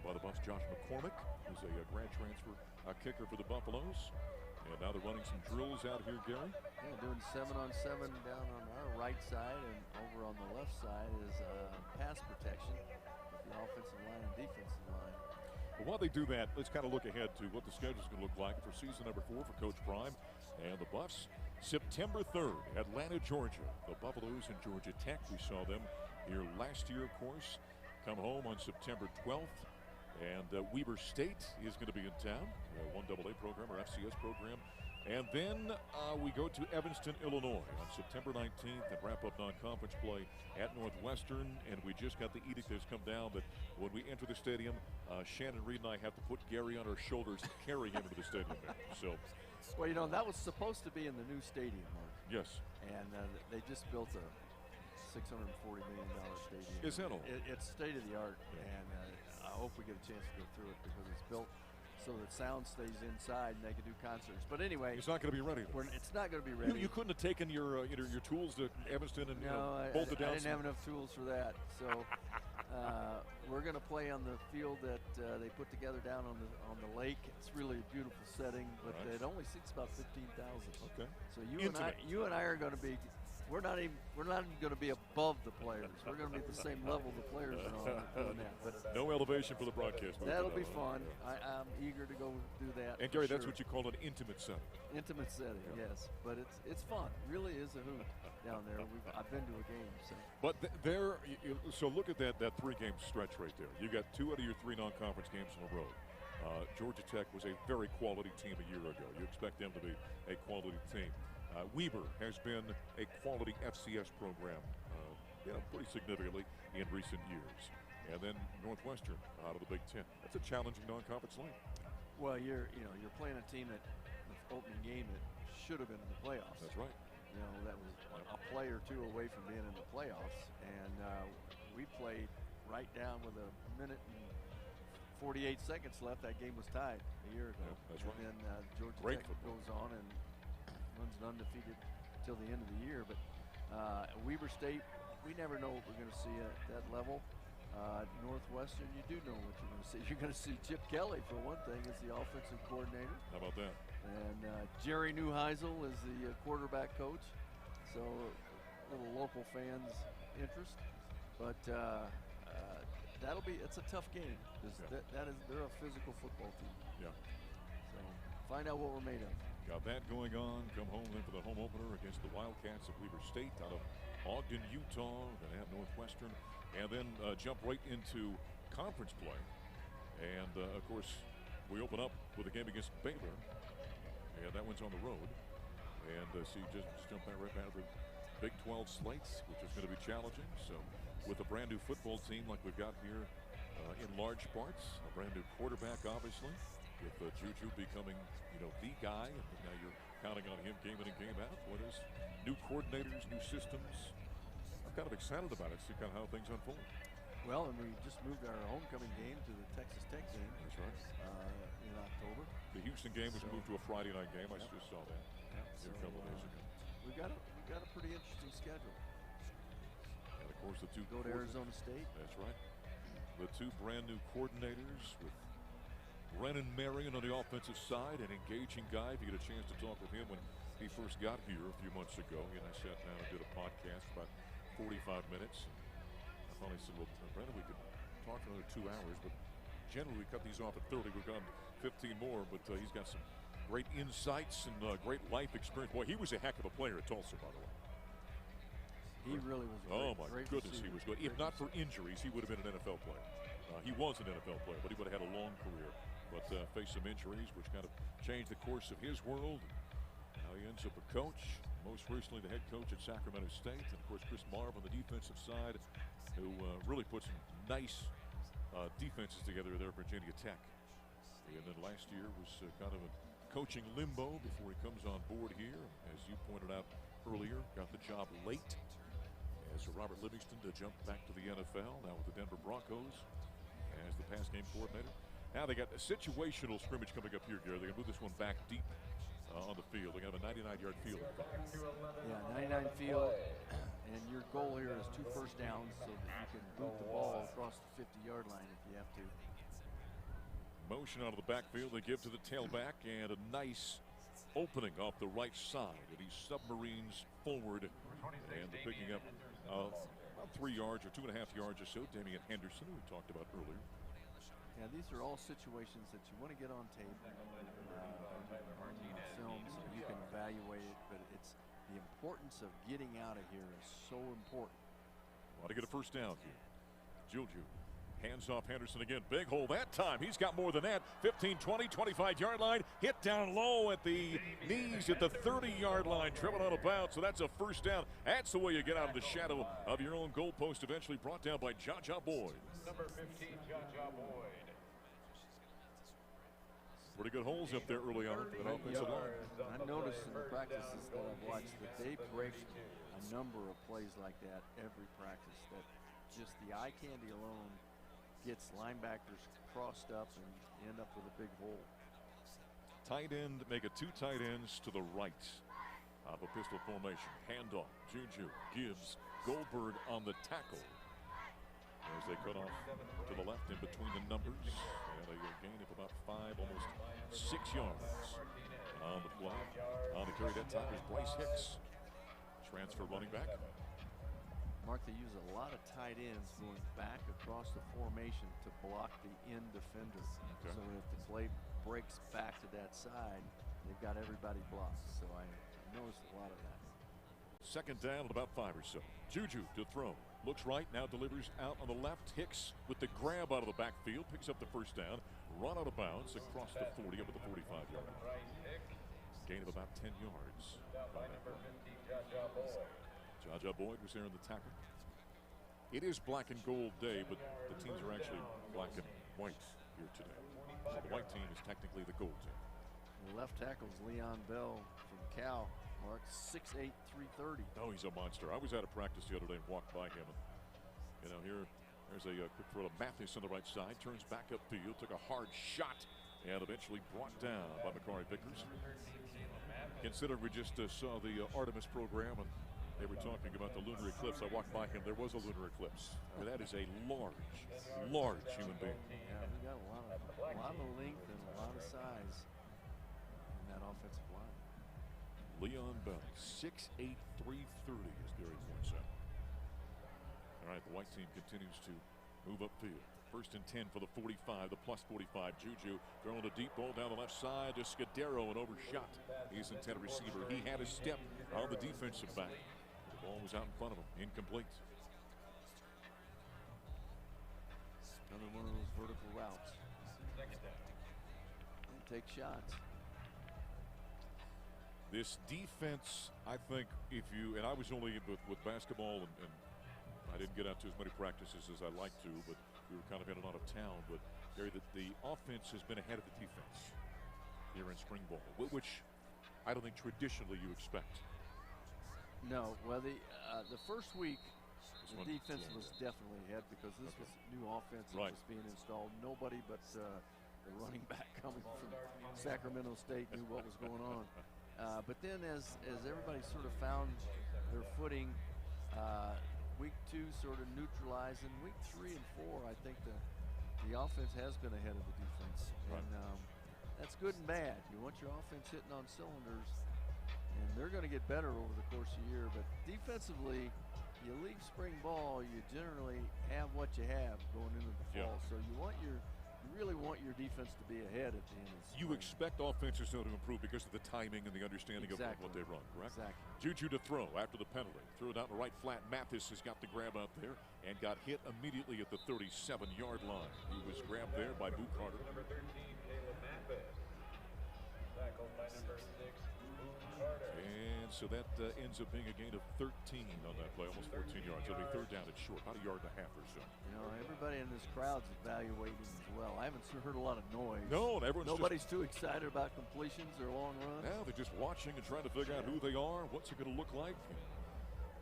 by the Buffs. Josh McCormick, who's a grad transfer kicker for the Buffaloes. And now they're running some drills out here, Gary. Yeah, doing 7-on-7 down on our right side, and over on the left side is pass protection with the offensive line and defensive line. But while they do that, let's kind of look ahead to what the schedule is going to look like for season number 4 for Coach Prime and the Buffs. September 3rd, Atlanta, Georgia. The Buffaloes and Georgia Tech. We saw them here last year, of course. Come home on September 12th. And Weber State is going to be in town. 1AA program or FCS program. And then we go to Evanston, Illinois on September 19th and wrap up non-conference play at Northwestern. And we just got the edict that's come down that when we enter the stadium, Shannon Reed and I have to put Gary on our shoulders to carry him into the stadium now. So, well, you know, that was supposed to be in the new stadium, Mark. yes. And they just built a $640 million stadium. Is that all? It's state of the art, and I hope we get a chance to go through it because it's built so that sound stays inside and they can do concerts. But anyway, It's not going to be ready. it's not going to be ready. You couldn't have taken your tools to Evanston and no, bolted down. I didn't have enough tools for that. So We're going to play on the field that they put together down on the lake. It's really a beautiful setting, but Nice. it only seats about 15,000. Okay. So you and I are going to be. We're not even going to be above the players. We're going to be at the same level the players are on that. But No elevation for the broadcast booth. that'll be fun. Yeah. I'm eager to go do that. And for Gary, that's sure. what you call an intimate setting. Intimate setting, Yeah. yes. But it's fun. Really is a hoot down there. I've been to a game. So. But so look at that 3-game stretch right there. You got 2 out of your 3 non-conference games on the road. Georgia Tech was a very quality team a year ago. You expect them to be a quality team. Weber has been a quality FCS program, pretty significantly in recent years. And then Northwestern out of the Big Ten. That's a challenging non-conference league. Well, you're playing a team that opening game that should have been in the playoffs. That's right. That was a play or 2 away from being in the playoffs, and we played right down with a minute and 48 seconds left. That game was tied a year ago. Yeah, that's right. And then Georgia Great Tech football. goes on and runs an undefeated till the end of the year. But Weber State, we never know what we're going to see at that level. Northwestern, you do know what you're going to see. You're going to see Chip Kelly, for one thing, as the offensive coordinator. How about that? And Jerry Neuheisel is the quarterback coach. So a little local fans' interest. But it's a tough game. Yeah. They're a physical football team. Yeah. So find out what we're made of. Got that going on. Come home then for the home opener against the Wildcats of Weber State out of Ogden, Utah. Then at Northwestern. And then jump right into conference play. And, of course, we open up with a game against Baylor. And that one's on the road. And so you just jump right out of the Big 12 slates, which is going to be challenging. So with a brand new football team like we've got here in large parts, a brand new quarterback, obviously, with Juju becoming, the guy. And now you're counting on him game in and game out. What is new coordinators, new systems? I'm kind of excited about it, see kind of how things unfold. Well, and we just moved our homecoming game to the Texas Tech game. That's right. In October. The Houston game was moved to a Friday night game. I just saw that So, a couple of days ago. We've got a pretty interesting schedule. And of course, the 2 Go to Arizona State. That's right. The 2 brand new coordinators with Brennan Marion on the offensive side, an engaging guy. If you get a chance to talk with him when he first got here a few months ago, and I sat down and did a podcast for about 45 minutes. I finally said, well, Brennan, we could talk for another 2 hours, but generally we cut these off at 30. We've gone 15 more, but he's got some great insights and great life experience. Boy, he was a heck of a player at Tulsa, by the way. He really was a Oh, my great goodness, receiver. he was good. If not for injuries, he would have been an NFL player. He was an NFL player, but he would have had a long career. But faced some injuries, which kind of changed the course of his world. Now he ends up a coach, most recently the head coach at Sacramento State. And, of course, Chris Marv on the defensive side, who really put some nice defenses together there at Virginia Tech. And then last year was kind of a coaching limbo before he comes on board here. As you pointed out earlier, got the job late as Robert Livingston to jump back to the NFL, now with the Denver Broncos as the pass game coordinator. Now they got a situational scrimmage coming up here, Gary. They're going to move this one back deep on the field. They have a 99-yard field. Yeah, 99 field, and your goal here is 2 first downs so that you can boot the ball across the 50-yard line if you have to. Motion out of the backfield. They give to the tailback, and a nice opening off the right side. And he submarines forward, and they're picking up about 3 yards or 2.5 yards or so. Damian Henderson, who we talked about earlier. Yeah, these are all situations that you want to get on tape, film, so you can evaluate it. But it's the importance of getting out of here is so important. Want to get a first down here. Juju hands off Henderson again. Big hole that time. He's got more than that. 15, 20, 25-yard line. Hit down low at the knees at the 30-yard line. Driven out of bounds. So that's a first down. That's the way you get out of the shadow of your own goalpost. Eventually brought down by Jaja Boyd. Number 15, Jaja Boyd. Pretty good holes up there early on for that offensive line. I noticed in the practices that I've watched that they break a number of plays like that every practice. That just the eye candy alone gets linebackers crossed up and you end up with a big hole. Tight end, make it 2 tight ends to the right of a pistol formation. Handoff. Juju gives Goldberg on the tackle. as they cut off to the left in between the numbers. And a gain of about 5, almost 6 yards on the play. On the carry that time is Bryce Hicks, transfer running back. Mark, they use a lot of tight ends going back across the formation to block the end defender. Okay. So if the play breaks back to that side, they've got everybody blocked. So I noticed a lot of that. Second down at about 5 or so. Juju to throw. Looks right, now delivers out on the left. Hicks with the grab out of the backfield, picks up the first down, run out of bounds across the 40 up at the 45-yard. Gain of about 10 yards. Jaja Boyd was there in the tackle. It is black and gold day, but the teams are actually black and white here today. So the white team is technically the gold team. The left tackle's Leon Bell from Cal. Mark, 6'8", 330. Oh, he's a monster. I was out of practice the other day and walked by him. And, there's a quick throw to Mathis on the right side. Turns back upfield, took a hard shot, and eventually brought down by Makari Vickers. Considering we just saw the Artemis program and they were talking about the lunar eclipse, I walked by him. There was a lunar eclipse. I mean, that is a large human being. Yeah, we got a lot of length and a lot of size in that offensive line. Leon Bell, 6'8", 330, as Gary points out. All right, the white team continues to move upfield. First and 10 for the 45, the plus 45. Juju throwing a deep ball down the left side to Scudero and overshot his intended receiver. He had a step on the defensive back. The ball was out in front of him, incomplete. Another one of those vertical routes. And take shots. This defense, I think, and I was only with basketball and I didn't get out to as many practices as I like to, but we were kind of in and out of town. But Gary, the offense has been ahead of the defense here in spring ball, which I don't think traditionally you expect. No, well, the first week, the defense was definitely ahead because this was new offense that was being installed. Nobody but the running back coming from Sacramento State knew what was going on. But then as everybody sort of found their footing, week 2 sort of neutralized. In week 3 and 4, I think the offense has been ahead of the defense. And that's good and bad. You want your offense hitting on cylinders, and they're going to get better over the course of the year. But defensively, you leave spring ball, you generally have what you have going into the fall. So you really want your defense to be ahead at the end of the spring. You expect offenses to improve because of the timing and the understanding of what they run, correct? Exactly. Juju to throw after the penalty. Threw it out in the right flat. Mathis has got the grab out there and got hit immediately at the 37-yard line. He was grabbed there by Boo Carter. Number 13, Caleb Mathis. Tackled by number 6, Boo Carter. And so that ends up being a gain of 13 on that play, almost 14 yards. It'll be third down and short, about a yard and a half or so. You know, everybody in this crowd's evaluating as well. I haven't heard a lot of noise. No, nobody's too excited about completions or long runs. Now they're just watching and trying to figure out who they are, what's it going to look like.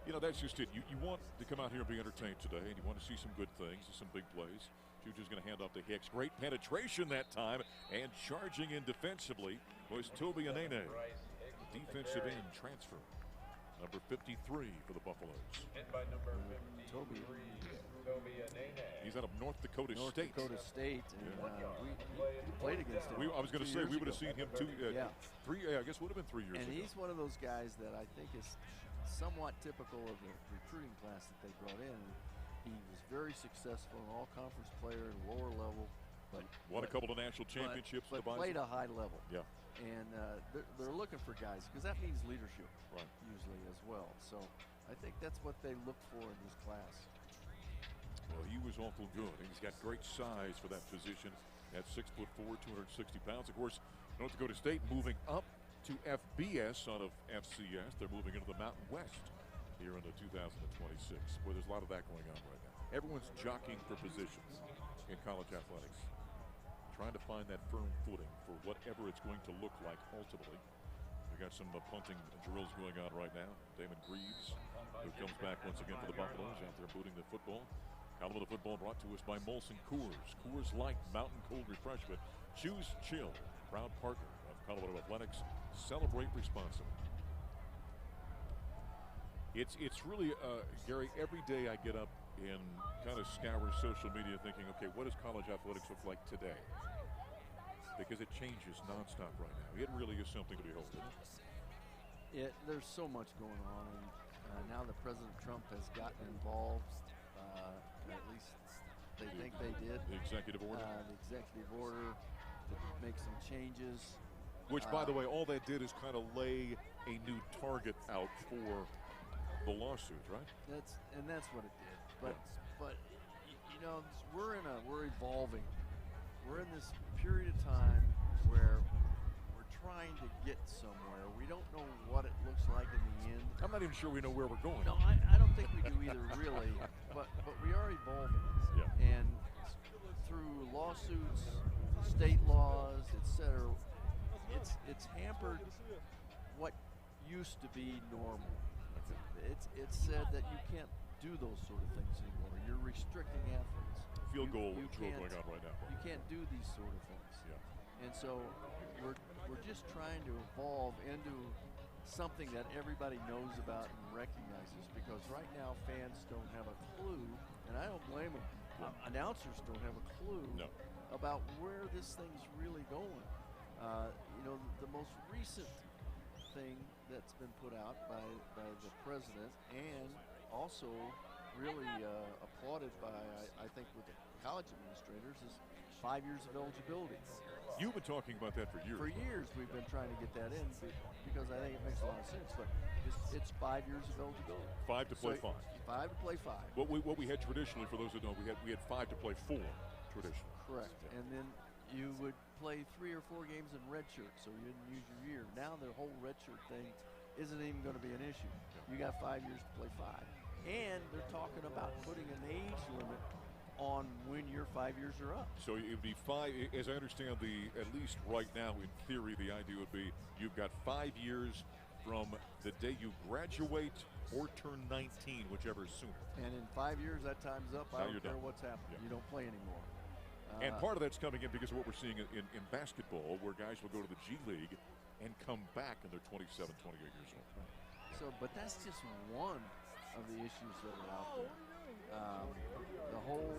You know, that's just it. You want to come out here and be entertained today, and you want to see some good things, some big plays. Juju's going to hand off to Hicks. Great penetration that time, and charging in defensively was Toby Anene, defensive end transfer. Number 53 for the Buffaloes. Hit by number 53, Toby Anene. He's out of North Dakota State. North Dakota State, and we played against him. I was going to say, we would have seen him I guess would have been 3 years ago. And he's one of those guys that I think is somewhat typical of the recruiting class that they brought in. He was very successful, an all-conference player at a lower level. But won a couple of national championships. But played a high level. Yeah. And they're looking for guys because that means leadership, usually as well. So I think that's what they look for in this class. Well, he was awful good. He's got great size for that position at 6'4", 260 pounds. Of course, North Dakota State moving up to FBS out of FCS. They're moving into the Mountain West here into 2026, where there's a lot of that going on right now. Everyone's jockeying for positions in college athletics, trying to find that firm footing for whatever it's going to look like ultimately. We got some punting drills going on right now. Damon Greaves, who comes back once again for the Buffaloes, out there booting the football. Colorado football brought to us by Molson Coors. Coors Light, mountain cold refreshment. Choose chill. Proud partner of Colorado Athletics. Celebrate responsibly. It's really, Gary, every day I get up and kind of scour social media thinking, okay, what does college athletics look like today? Because it changes nonstop right now. It really is something to behold, isn't it? There's so much going on, and now that President Trump has gotten involved, at least they think they did. The executive order? The executive order to make some changes. Which, by the way, all that did is kind of lay a new target out for the lawsuits, right? That's what it did. But you know, we're evolving. We're in this period of time where we're trying to get somewhere. We don't know what it looks like in the end. I'm not even sure we know where we're going. No, I don't think we do either, really. But we are evolving. Yeah. And through lawsuits, state laws, etc., it's hampered what used to be normal. It's said that you can't do those sort of things anymore. You're restricting athletes. Field goal drill can't- going on right now. You can't do these sort of things. Yeah. And so we're just trying to evolve into something that everybody knows about and recognizes, because right now fans don't have a clue, and I don't blame them. Announcers don't have a clue about where this thing's really going. You know, the most recent thing that's been put out by the president, and also really applauded by, I think, with the college administrators, is 5 years of eligibility. You've been talking about that for years. For years we've been trying to get that in because I think it makes a lot of sense. But it's 5 years of eligibility. 5 to play 5. 5 to play 5. What we had traditionally, for those that don't, we had 5 to play 4 traditionally. Correct. And then you would play 3 or 4 games in redshirt, so you didn't use your year. Now the whole redshirt thing isn't even going to be an issue. You got 5 years to play 5. And they're talking about putting an age limit on when your 5 years are up. So it would be 5, as I understand, at least right now, in theory, the idea would be you've got 5 years from the day you graduate or turn 19, whichever is sooner. And in 5 years, that time's up. I don't care done. what's happening. You don't play anymore. And part of that's coming in because of what we're seeing in basketball, where guys will go to the G League and come back and they're 27, 28 years old. So, but that's just one of the issues that are out there. The whole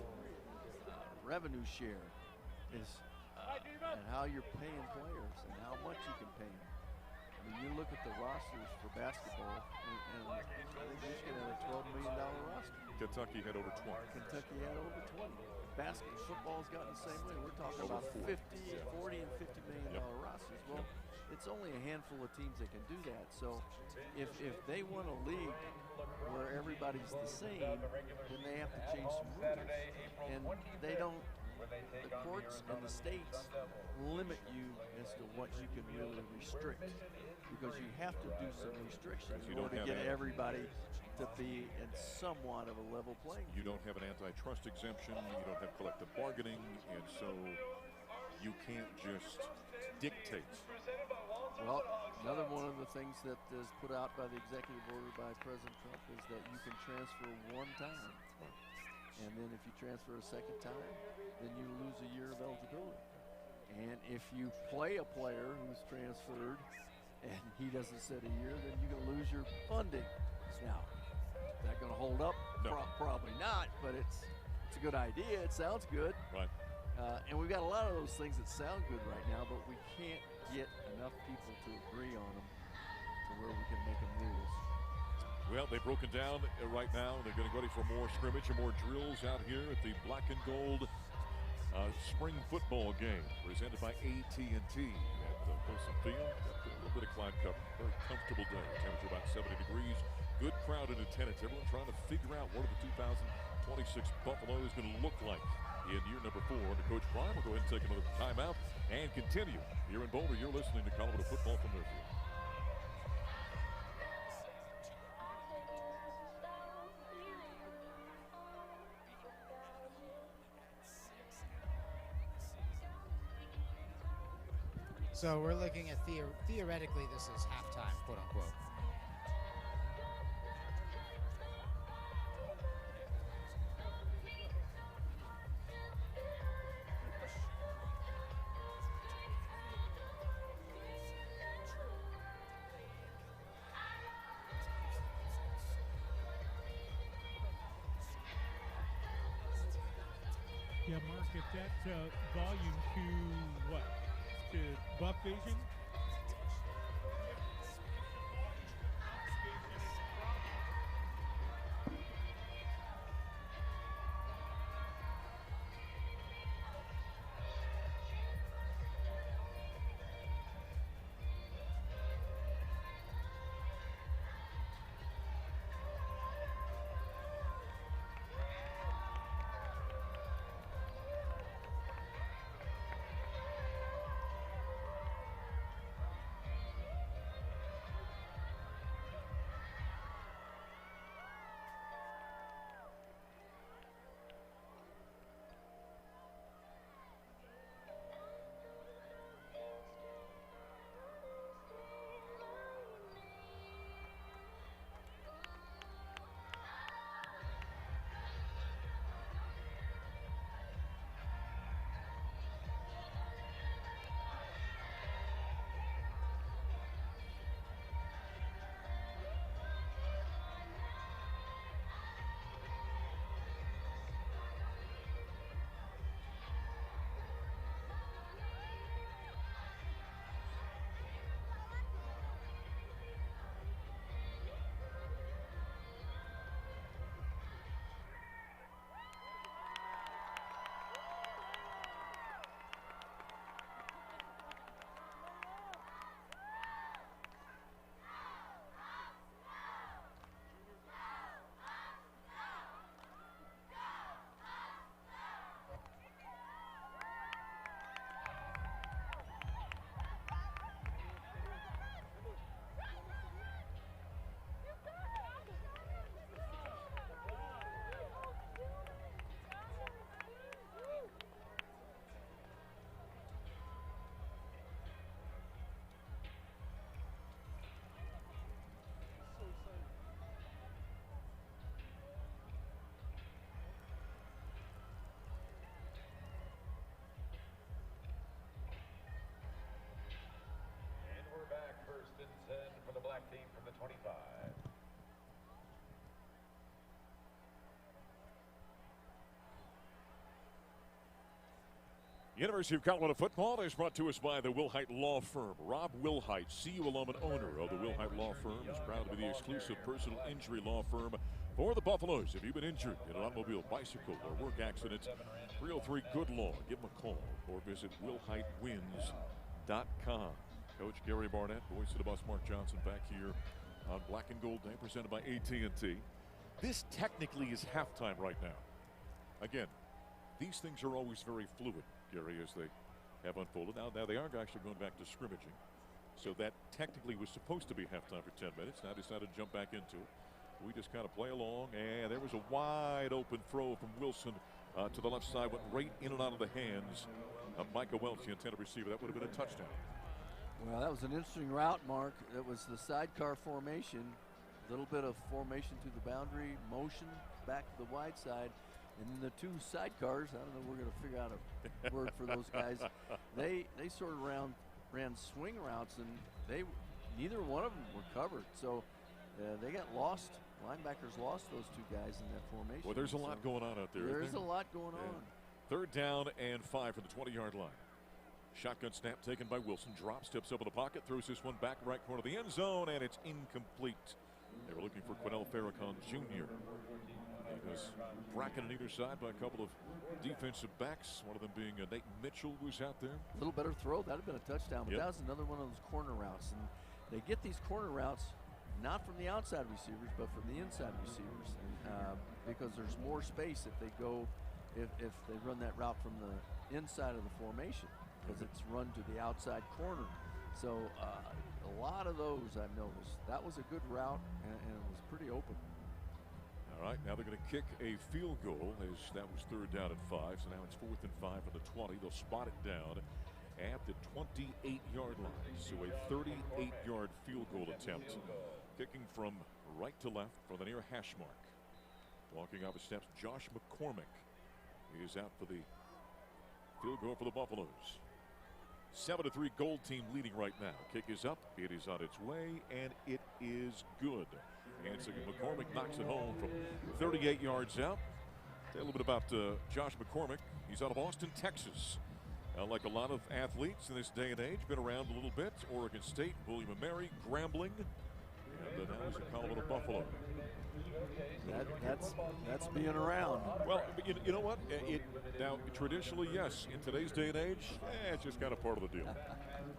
revenue share is and how you're paying players and how much you can pay them. I mean, you look at the rosters for basketball, and I think Michigan had a $12 million roster. Kentucky had over 20. Kentucky had over 20. Basketball, football's gotten the same way. We're talking about 40 and $50 million rosters. Well, it's only a handful of teams that can do that. So if they want a league where everybody's the same, then they have to change some rules. And they don't, the courts and the states limit you as to what you can really restrict, because you have to do some restrictions in order to get everybody to be in somewhat of a level playing field. You don't have an antitrust exemption, you don't have collective bargaining, and so you can't just dictate. Well, another one of the things that is put out by the executive order by President Trump is that you can transfer one time. And then if you transfer a second time, then you lose a year of eligibility. And if you play a player who's transferred and he doesn't set a year, then you're going to lose your funding. Now, is that going to hold up? No. Probably not, but it's a good idea. It sounds good. Right. And we've got a lot of those things that sound good right now, but we can't get enough people to agree on them to where we can make them rules. Well, they've broken down right now. They're going to go ready for more scrimmage and more drills out here at the black and gold spring football game presented by AT&T at Folsom Field. Got a little bit of cloud cover. Very comfortable day. Temperature about 70 degrees. Good crowd in attendance. Everyone trying to figure out what are the 2026 Buffaloes going to look like in year number 4 under Coach Prime. We'll go ahead and take another timeout and continue here in Boulder. You're listening to Colorado Football from Northfield. So we're looking at theoretically this is halftime, quote unquote. Yeah, Mark, if that's volume to what? To buff vision? And we're back, first and 10 for the black team from the 25. University of Colorado football is brought to us by the Wilhite Law Firm. Rob Wilhite, CU alum and owner of the Wilhite Law Firm, is proud to be the exclusive personal injury law firm for the Buffaloes. If you've been injured in an automobile, bicycle, or work accident, 303 Good Law. Give them a call or visit WilhiteWins.com. Coach Gary Barnett, voice of the bus, Mark Johnson, back here on Black and Gold Day, presented by AT&T. This technically is halftime right now. Again, these things are always very fluid, Gary, as they have unfolded. Now they are actually going back to scrimmaging. So that technically was supposed to be halftime for 10 minutes. Now decided to jump back into it. We just kind of play along, and there was a wide open throw from Wilson to the left side, went right in and out of the hands of Micah Welch, the intended receiver. That would have been a touchdown. Well, that was an interesting route, Mark. It was the sidecar formation, a little bit of formation to the boundary, motion back to the wide side, and then the two sidecars. I don't know. We're going to figure out a word for those guys. They sort of ran swing routes, and neither one of them were covered. So they got lost. Linebackers lost those two guys in that formation. Well, there's a lot going on out there. There's a lot going on. Third down and 5 for the 20-yard line. Shotgun snap taken by Wilson. Drop, steps up in the pocket, throws this one back right corner of the end zone, and it's incomplete. They were looking for Quinnell Farrakhan Jr. He was bracketed on either side by a couple of defensive backs, one of them being Nate Mitchell, who's out there. A little better throw. That would have been a touchdown, but that was another one of those corner routes. And they get these corner routes not from the outside receivers, but from the inside receivers, because there's more space if they run that route from the inside of the formation, because it's run to the outside corner. So a lot of those I've noticed. That was a good route, and it was pretty open. All right, now they're going to kick a field goal, as that was third down at 5. So now it's 4th and 5 for the 20. They'll spot it down at the 28-yard line. So a 38-yard field goal attempt. Kicking from right to left for the near hash mark. Walking off his steps, Josh McCormick. He is out for the field goal for the Buffaloes. 7-3 Gold team leading right now. Kick is up. It is on its way, and it is good. And so McCormick knocks it home from 38 yards out. A little bit about Josh McCormick. He's out of Austin, Texas. Like a lot of athletes in this day and age, been around a little bit. Oregon State, William & Mary, Grambling, and now he's at Colorado Buffalo. That's being around. Well, you know what? Now, traditionally, yes. In today's day and age, it's just kind of part of the deal.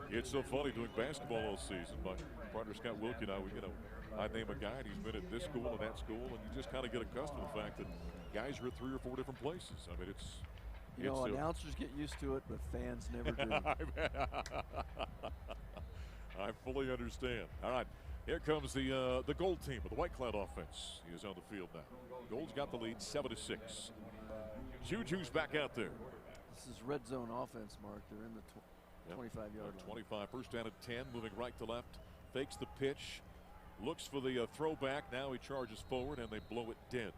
It's so funny doing basketball all season. My partner Scott Wilkie and I name a guy, and he's been at this school and that school, and you just kind of get accustomed to the fact that guys are at 3 or 4 different places. I mean, announcers get used to it, but fans never do. I fully understand. All right, here comes the Gold team of the White Cloud offense. He is on the field now. Gold's got the lead, 7-6. Juju's back out there. This is red zone offense, Mark. They're in the 25-yard line. 25, first down at 10, moving right to left. Fakes the pitch, looks for the throwback. Now he charges forward, and they blow it dead.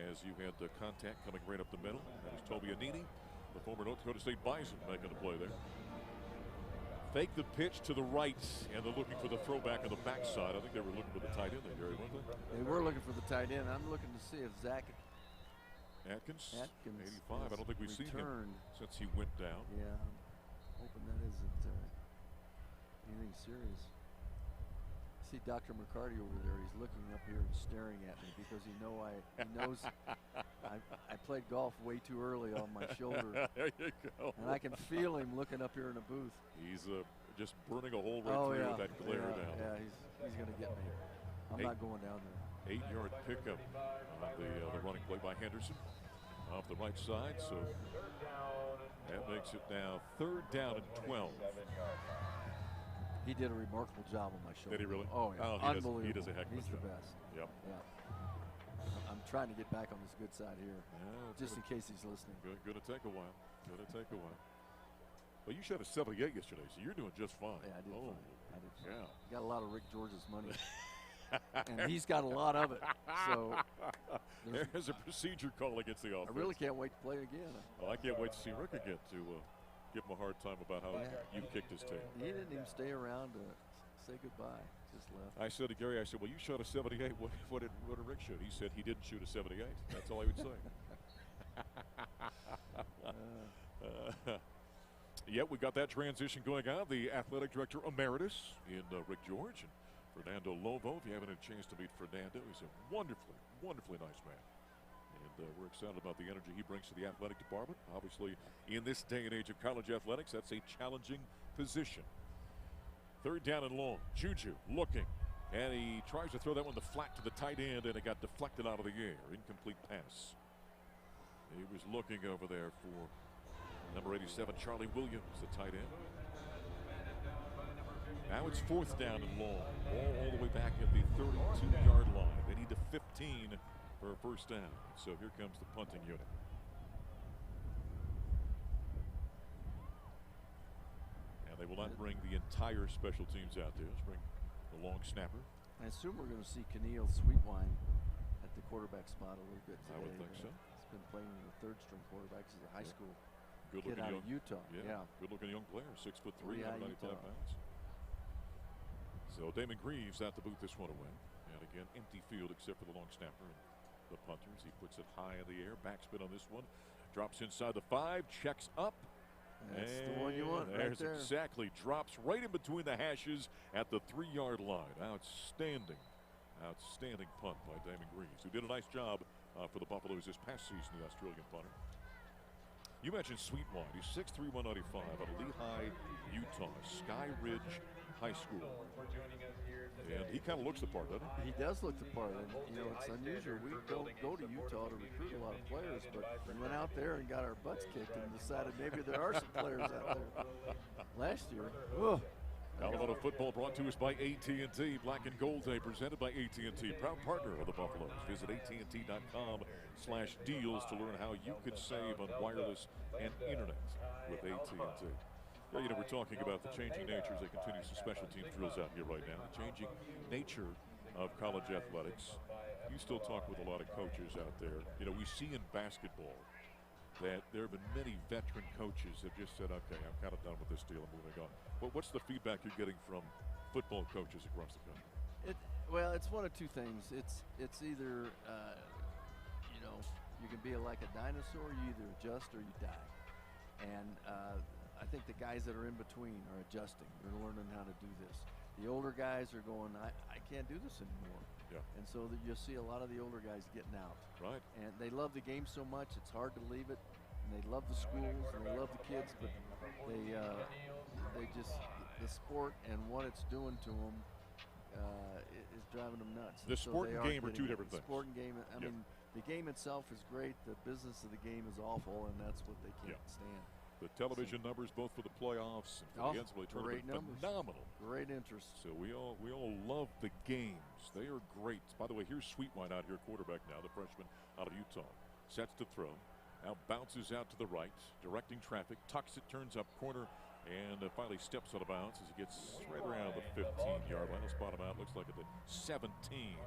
As you had the contact coming right up the middle. That was Toby Anini, the former North Dakota State Bison, making the play there. Fake the pitch to the right, and they're looking for the throwback on the backside. I think they were looking for the tight end there, Gary, weren't they? They were looking for the tight end. I'm looking to see if Zach Atkins, 85. I don't think we've seen him since he went down. Yeah, I'm hoping that isn't anything serious. See Dr. McCarty over there. He's looking up here and staring at me because he knows I played golf way too early on my shoulder. There you go. And I can feel him looking up here in the booth. He's just burning a hole right through with that glare down. Yeah, he's going to get me. I'm not going down there. 8-yard pickup on the running play by Henderson off the right side. So that makes it now 3rd down and 12. He did a remarkable job on my shoulder. Did he really? Oh, yeah. Unbelievable. He does a heck of a job. He's the best. Yep. Yeah. I'm trying to get back on this good side here, just in case he's listening. Going to take a while. Well, you shot a 78 yesterday, so you're doing just fine. Yeah, I did fine. I did fine. Yeah. Got a lot of Rick George's money. And he's got a lot of it. So there's a procedure call against the offense. I really can't wait to play again. Well, I can't wait to see Rick again to give him a hard time about how you kicked his tail. He didn't even stay around to say goodbye. Just left. I said to Gary, well, you shot a 78. What did Rick shoot? He said he didn't shoot a 78. That's all he would say. We got that transition going on. The athletic director emeritus in Rick George and Fernando Lobo. If you haven't had a chance to meet Fernando, he's a wonderfully, wonderfully nice man. And we're excited about the energy he brings to the athletic department. Obviously, in this day and age of college athletics, that's a challenging position. 3rd down and long. Juju looking. And he tries to throw that one flat to the tight end, and it got deflected out of the air. Incomplete pass. He was looking over there for number 87, Charlie Williams, the tight end. Now it's 4th down and long. All the way back at the 32-yard line. They need to 15 for a first down. So here comes the punting unit. And they will not bring the entire special teams out there. Let's bring the long snapper. I assume we're going to see Keneal Sweetwine at the quarterback spot a little bit today. I would think so. He's been playing in the 3rd-string quarterback. He's a high school good-looking kid out young of Utah. Yeah. Good-looking young player, 6'3", 195 pounds. So Damon Greaves at the boot this one away. And again, empty field except for the long snapper and the punters. He puts it high in the air. Backspin on this one. Drops inside the 5. Checks up. That's the one you want right there. Exactly. Drops right in between the hashes at the 3-yard line. Outstanding. Outstanding punt by Damon Greaves, who did a nice job for the Buffaloes this past season, the Australian punter. You mentioned Sweetwine. He's 6'3", 195 out of Lehigh, Utah. Sky Ridge High School. And he kind of looks the part, doesn't he? He does look the part. And, it's unusual. We don't go to Utah to recruit a lot of players, but we went out there and got our butts kicked and decided maybe there are some players out there. Last year, Colorado football brought to us by AT&T. Black and Gold Day presented by AT&T. Proud partner of the Buffaloes. Visit AT&T.com/deals to learn how you can save on wireless and internet with AT&T. We're talking about the changing nature as they continue some special team drills out here right now. The changing nature of college athletics. You still talk with a lot of coaches out there. We see in basketball that there have been many veteran coaches that just said, okay, I'm kind of done with this deal and moving on. But what's the feedback you're getting from football coaches across the country? Well, it's one of two things. It's either, You can be like a dinosaur. You either adjust or you die. And I think the guys that are in between are adjusting. They're learning how to do this. The older guys are going, I can't do this anymore. Yeah. And so that you'll see a lot of the older guys getting out. Right. And they love the game so much, it's hard to leave it. And they love the schools and they love the kids, but they just, the sport and what it's doing to them is driving them nuts. The And so sport they and game are two different the things. Sport and game, I Yep. mean, the game itself is great. The business of the game is awful, and that's what they can't stand. The television numbers, both for the playoffs and for the NCAA great tournament, numbers. phenomenal. Great interest. So we all love the games. They are great. By the way, here's Sweetwine out here, quarterback now, the freshman out of Utah. Sets to throw. Now bounces out to the right, directing traffic, tucks it, turns up corner, and finally steps out of bounds as he gets right around the 15-yard line. He'll spot him out. Looks like at the 17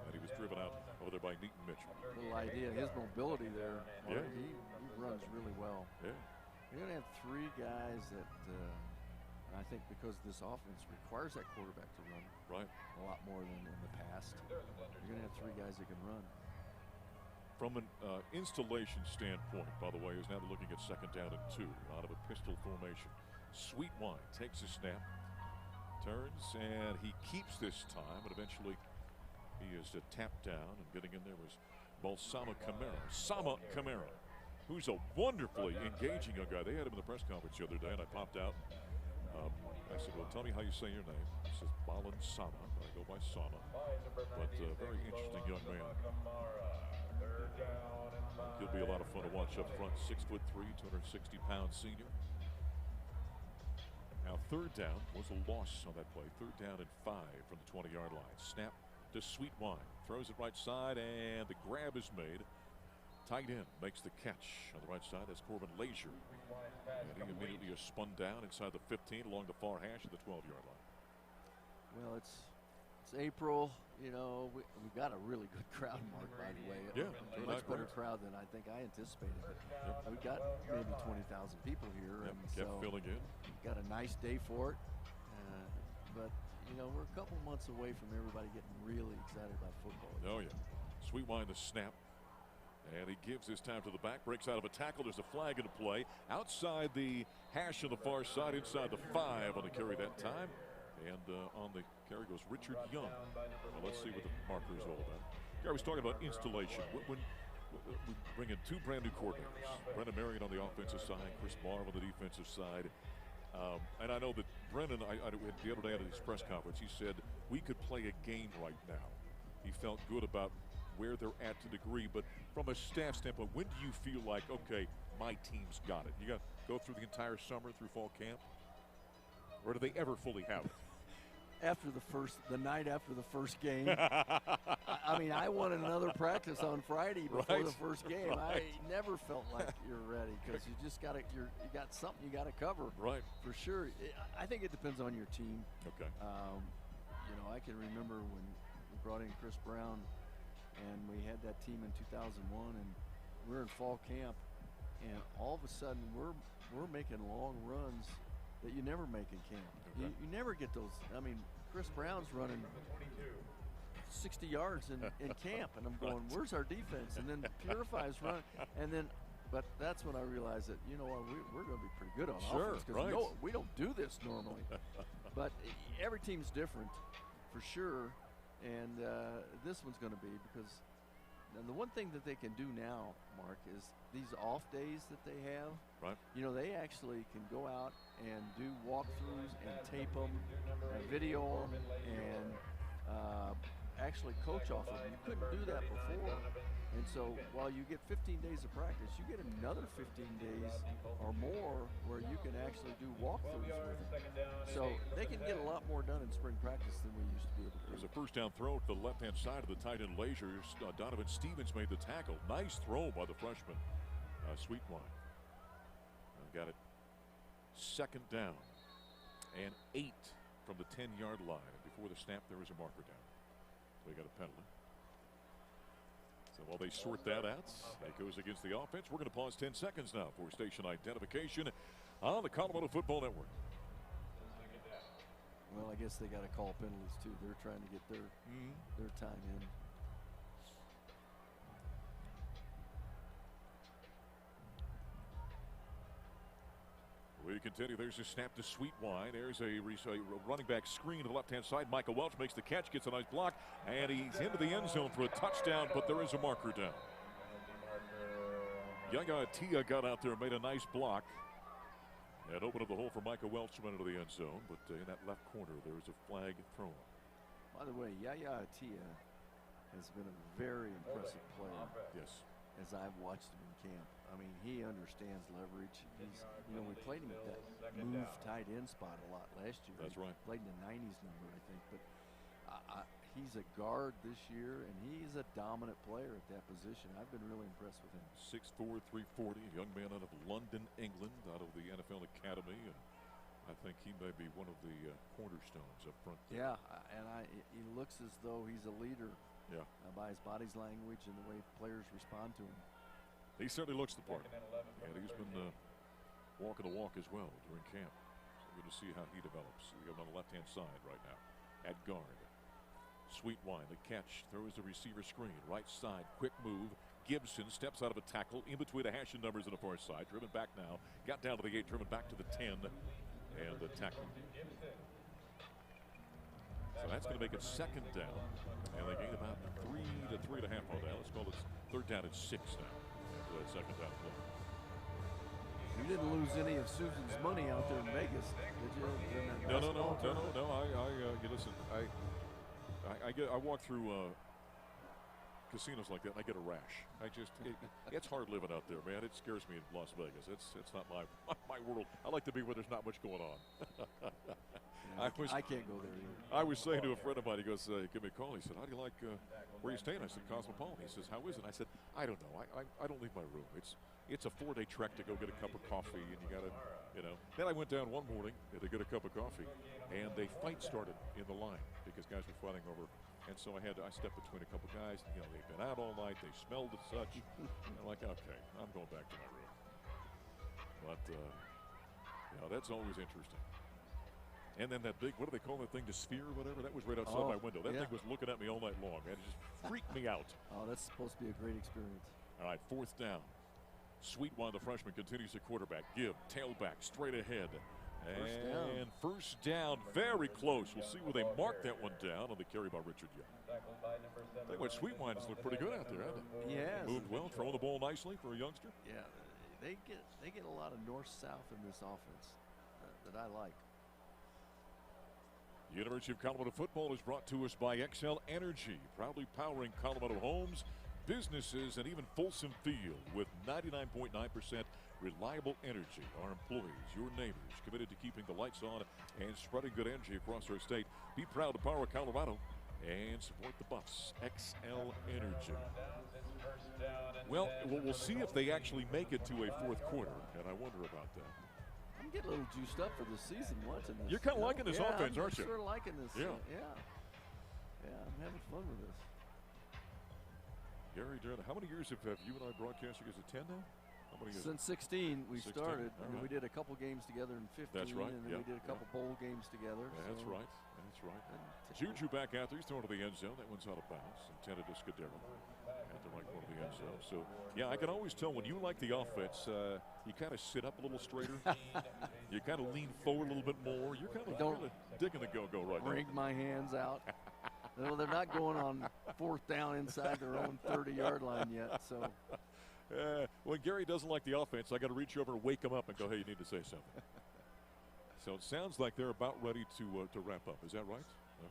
that he was driven out over there by Neaton Mitchell. Little idea. His mobility there, Yeah. he runs really well. Yeah. You're going to have three guys that I think because this offense requires that quarterback to run a lot more than in the past. You're going to have three guys that can run. From an installation standpoint, by the way, is now looking at 2nd down and 2 out of a pistol formation. Sweetwine takes a snap, turns, and he keeps this time, and eventually he is tapped down, and getting in there was Balsama Camara, who's a wonderfully engaging young guy. They had him in the press conference the other day, and I popped out. I said, well, tell me how you say your name. He says, Balin Sama. I go by Sama. But very interesting young man. He'll be a lot of fun to watch up front. 6'3", 260-pound senior. Now 3rd down was a loss on that play. 3rd down and 5 from the 20-yard line. Snap to Sweetwine. Throws it right side, and the grab is made. Tight end makes the catch on the right side. That's Corbin Lazier. And he immediately is spun down inside the 15 along the far hash of the 12-yard line. Well, it's April. You know, we got a really good crowd, Mark, by the way. Yeah. A much better crowd than I think I anticipated. But we got maybe 20,000 people here. And kept so filling in. Got a nice day for it. But, you know, we're a couple months away from everybody getting really excited about football. Oh, yeah. Sweetwine the snap. And he gives his time to the back, breaks out of a tackle. There's a flag into play. Outside the hash on the far side, inside the 5 on the carry that time. And on the carry goes Richard Young. Well, let's see what the marker is all about. Gary was talking about installation. When we bring in 2 brand new coordinators, Brendan Marion on the offensive side, Chris Marv on the defensive side. And I know that Brendan, the other day at his press conference, he said we could play a game right now. He felt good about where they're at to the degree, but from a staff standpoint, when do you feel like, okay, my team's got it? You got to go through the entire summer through fall camp? Or do they ever fully have it? After the night after the first game. I mean, I wanted another practice on Friday before the first game. I never felt like you're ready because you just got you got something you got to cover. Right. For sure. I think it depends on your team. Okay. You know, I can remember when we brought in Chris Brown and we had that team in 2001 and we're in fall camp and all of a sudden we're making long runs that you never make in camp. Okay. You never get those. I mean, Chris Brown's running 60 yards in camp, and I'm going, where's our defense? And then Purify's running, and then, but that's when I realized that, you know what, we're going to be pretty good on offense because we don't do this normally. But every team's different, for sure, and this one's going to be because and the one thing that they can do now, Mark, is these off days that they have. Right. You know, they actually can go out and do walkthroughs and tape them, and video them, and actually coach off of them. You couldn't do that before. And so while you get 15 days of practice, you get another 15 days or more where you can actually do walkthroughs with them. So they can get a lot more done in spring practice than we used to be able to do. There's a first down throw to the left-hand side of the tight end Lazier. Donovan Stevens made the tackle. Nice throw by the freshman, Sweetwine. Got it. 2nd down and 8 from the 10-yard line. And before the snap, there was a marker down. So we got a penalty. So while they sort that out, it goes against the offense. We're going to pause 10 seconds now for station identification on the Colorado Football Network. Well, I guess they got to call penalties too. They're trying to get their time in. continue. There's a snap to Sweetwine. There's a running back screen to the left-hand side. Michael Welch makes the catch, gets a nice block, and he's into the end zone for a touchdown, but there is a marker down. Yaya Tia got out there and made a nice block and opened up the hole for Michael Welch to run into the end zone, but in that left corner, there is a flag thrown. By the way, Yaya Tia has been a very impressive player. Yes. As I've watched him in camp. I mean, he understands leverage. He's, you know, we played him at that move tight end spot a lot last year. That's right. Played in the 90s number, I think. But he's a guard this year, and he's a dominant player at that position. I've been really impressed with him. 6'4", 340, a young man out of London, England, out of the NFL Academy, and I think he may be one of the cornerstones up front there. Yeah, and he looks as though he's a leader. Yeah. By his body's language and the way players respond to him. He certainly looks the part. And he's been walking the walk as well during camp. So we're going to see how he develops. We have him on the left-hand side right now at guard. Sweetwine, the catch, throws the receiver screen. Right side, quick move. Gibson steps out of a tackle in between the hashing numbers on the far side. Driven back now. Got down to the 8, driven back to the 10. And the tackle. So that's going to make it second down. And they gain about 3 to 3.5 on that. Let's call it third down and 6 now. After that second down play. You didn't lose any of Susan's money out there in Vegas, did you? No. Listen, I walk through casinos like that, and I get a rash. It's hard living out there, man. It scares me in Las Vegas. It's not my world. I like to be where there's not much going on. I can't go there either. I was saying to a friend of mine, he goes, give me a call. He said, how do you like where you staying? I said, Cosmopolitan. He says, how is it? I said, I don't know. I don't leave my room. It's a 4-day trek to go get a cup of coffee, and you got to, you know. Then I went down one morning to get a cup of coffee, and a fight started in the line because guys were fighting over. And so I stepped between a couple guys. You know, they've been out all night. They smelled it such. And I'm like, okay, I'm going back to my room. But, you know, that's always interesting. And then that big, what do they call that thing, the sphere or whatever? That was right outside my window. That thing was looking at me all night long, man. It just freaked me out. Oh, that's supposed to be a great experience. All right, fourth down. Sweetwine, the freshman, continues to quarterback. Give, tailback, straight ahead. And first down, very close. We'll see where they mark that one down on the carry by Richard Young. I think what Sweetwine has looked pretty good out there, hasn't it? Yeah. Moved well, throwing the ball nicely for a youngster. Yeah, they get a lot of north-south in this offense that I like. The University of Colorado football is brought to us by XL Energy, proudly powering Colorado homes, businesses, and even Folsom Field with 99.9% reliable energy. Our employees, your neighbors, committed to keeping the lights on and spreading good energy across our state. Be proud to power Colorado and support the Buffs. XL Energy. Well, we'll see if they actually make it to a fourth quarter, and I wonder about that. I'm getting a little juiced up for the season watching this. You're kind of liking this offense, aren't you? I'm sort of liking this. Yeah. Yeah, I'm having fun with this. Gary, how many years have you and I broadcast? You guys at 10 now? How many years? Since 16 we 16, started. right. I mean, we did a couple games together in 15. That's right. And then we did a couple bowl games together. That's right. That's right. Juju back out there. He's thrown to the end zone. That one's out of bounds. Intended to Scudero at the right corner of the end zone. So, yeah, I can always tell when you like the offense, you kind of sit up a little straighter. You kind of lean forward a little bit more. You're kind of digging the go-go right now. Bring my hands out. No, they're not going on fourth down inside their own 30-yard line yet. So, when Gary doesn't like the offense, I got to reach over and wake him up and go, "Hey, you need to say something." So it sounds like they're about ready to wrap up. Is that right?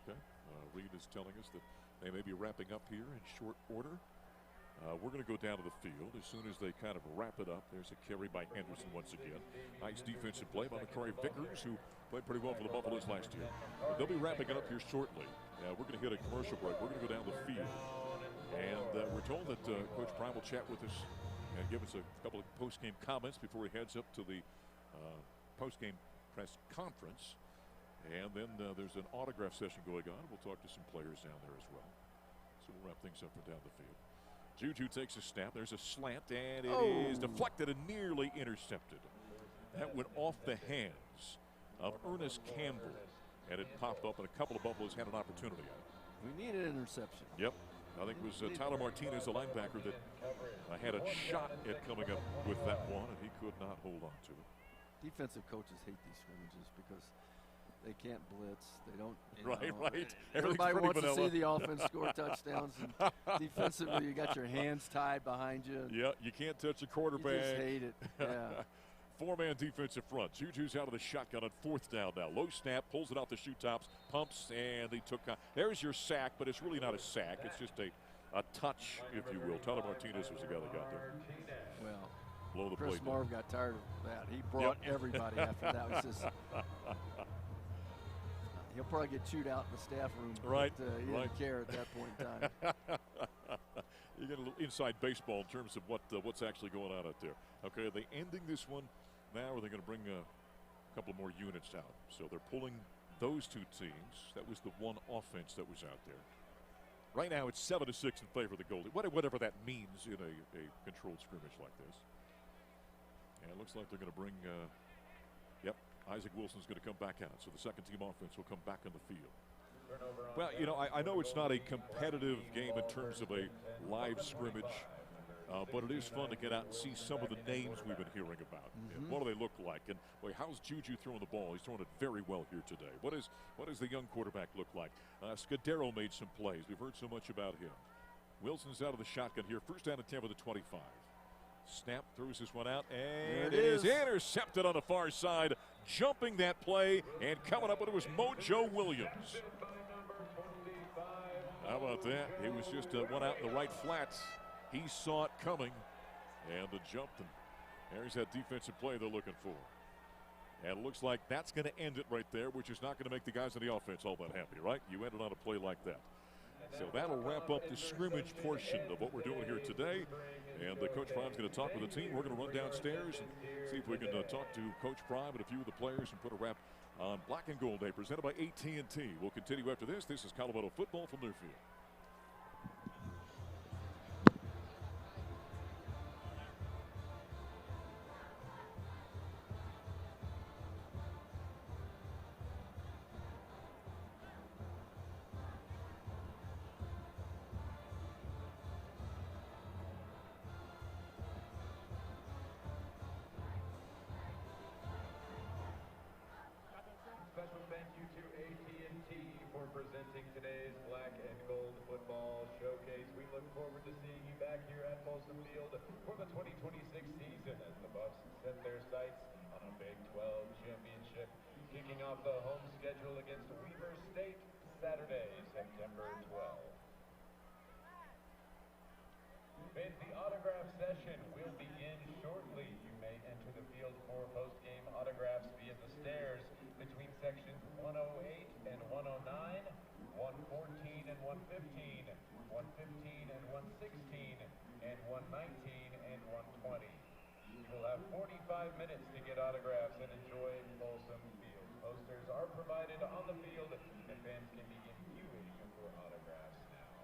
Okay. Reed is telling us that they may be wrapping up here in short order. We're going to go down to the field as soon as they kind of wrap it up. There's a carry by Henderson once again. Nice defensive play by McCurry Vickers, who played pretty well for the Buffaloes last year. But they'll be wrapping it up here shortly. We're going to hit a commercial break. We're going to go down the field. And we're told that Coach Prime will chat with us and give us a couple of post-game comments before he heads up to the post-game press conference. And then there's an autograph session going on. We'll talk to some players down there as well. So we'll wrap things up from down the field. Juju takes a snap. There's a slant, and it is deflected and nearly intercepted. That went off the hands of Ernest Campbell, and it popped up, and a couple of Buffaloes had an opportunity at it. We need an interception. Yep. I think it was Tyler Martinez, the linebacker, that had a shot at coming up with that one, and he could not hold on to it. defensive coaches hate these scrimmages because they can't blitz. They don't. Right. Everybody Everything's wants to pretty see the offense score touchdowns, and defensively, you got your hands tied behind you. Yeah, you can't touch a You quarterback. just hate it. Yeah. Four-man defensive front. Juju's out of the shotgun on 4th down now. Low snap, pulls it off the shoe tops, pumps, and they took. There's your sack, but it's really not a sack. It's just a touch, if you will. Tyler Martinez was the guy that got there. Well, Below the Chris plate. Marv got tired of that. He brought everybody after that. It was just, he'll probably get chewed out in the staff room. Right. But, he didn't care at that point in time. You get a little inside baseball in terms of what's actually going on out there. Okay, are they ending this one now, or are they going to bring a couple more units out? So they're pulling those two teams. That was the one offense that was out there. Right now it's 7-6 in favor of the Goldie. Whatever that means in a controlled scrimmage like this. And it looks like they're going to bring, Isaac Wilson's going to come back out. So the second team offense will come back on the field. Well, I know it's not a competitive game in terms of a live scrimmage, but it is fun to get out and see some of the names we've been hearing about. And what do they look like? And boy, how's Juju throwing the ball? He's throwing it very well here today. What does the young quarterback look like? Scudero made some plays. We've heard so much about him. Wilson's out of the shotgun here. First down and 10 with the 25. Snap, throws this one out, and it is intercepted on the far side. Jumping that play and coming up with it was Mojo Williams. How about that? It was just one out in the right flats. He saw it coming and jumped him. There's that defensive play they're looking for. And it looks like that's going to end it right there, which is not going to make the guys on the offense all that happy, right? You ended on a play like that. So that'll wrap up the scrimmage portion of what we're doing here today. And Coach Prime's going to talk with the team. We're going to run downstairs and see if we can talk to Coach Prime and a few of the players and put a wrap on Black and Gold Day presented by AT&T. We'll continue after this. This is Colorado football from Newfield. Special thank you to AT&T for presenting today's Black and Gold Football Showcase. We look forward to seeing you back here at Folsom Field for the 2026 season as the Buffs set their sights on a Big 12 championship, kicking off the home schedule against Weber State Saturday, September 12th. The autograph session will begin shortly. You may enter the field for post-game autographs via the stairs between sections 108 and 109, 114 and 115, 115 and 116, and 119 and 120. You will have 45 minutes to get autographs and enjoy Folsom Field. Posters are provided on the field, and fans can begin queuing for autographs now.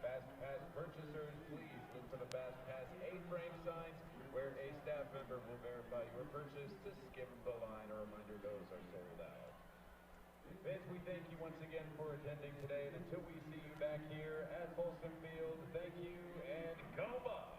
Fast Pass purchasers, please look for the Fast Pass A-frame signs where a staff member will verify your purchase to skip the line. A reminder, those are sold out. Fans, we thank you once again for attending today, and until we see you back here at Folsom Field, thank you and go Buffs!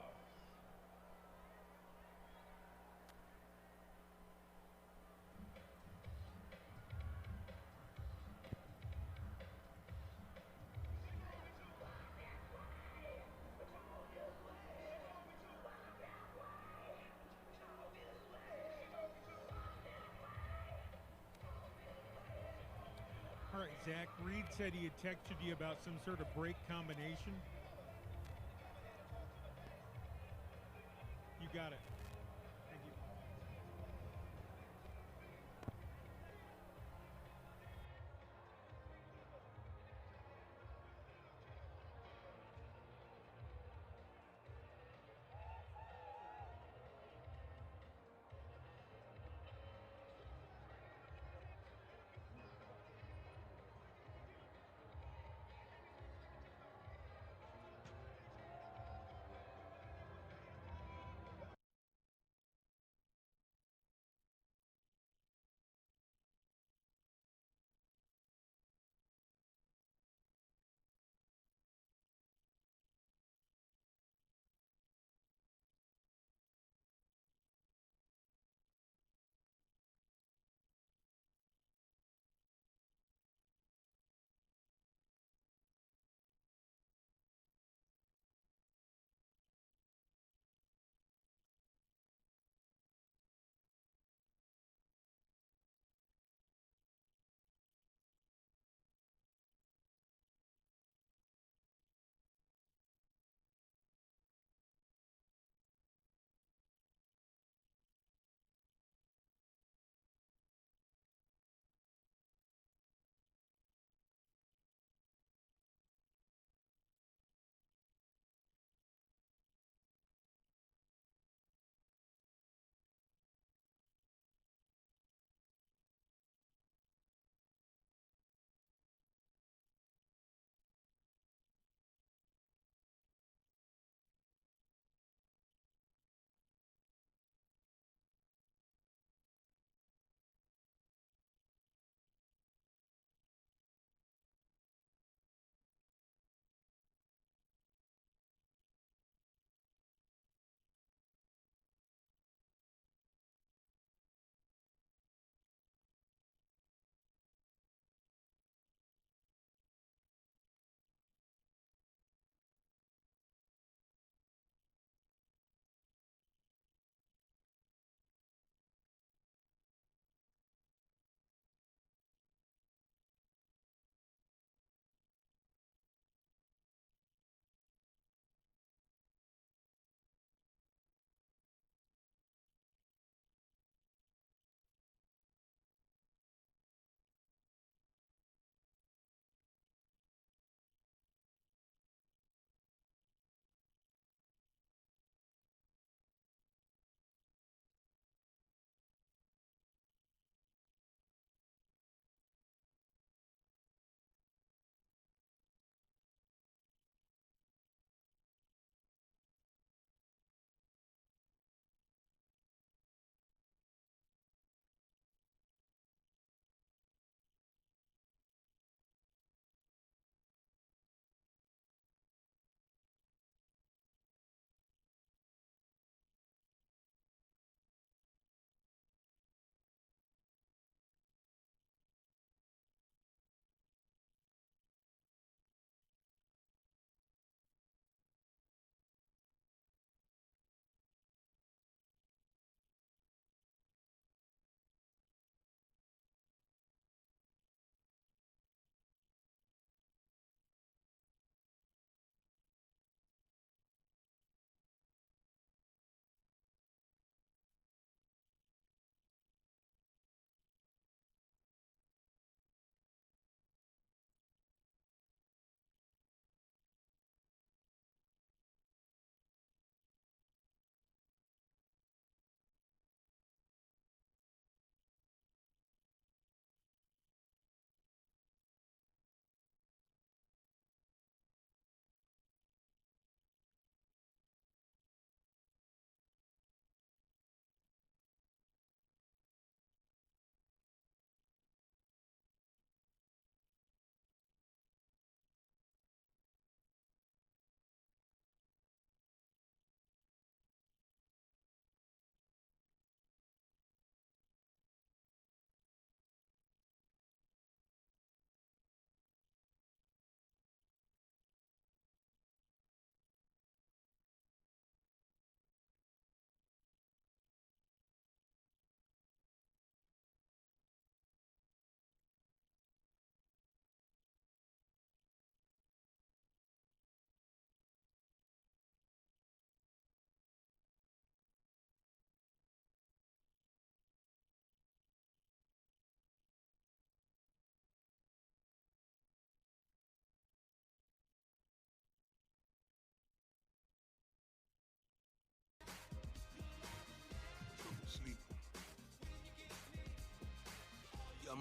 All right, Zach, Reed said he had texted you about some sort of break combination. You got it.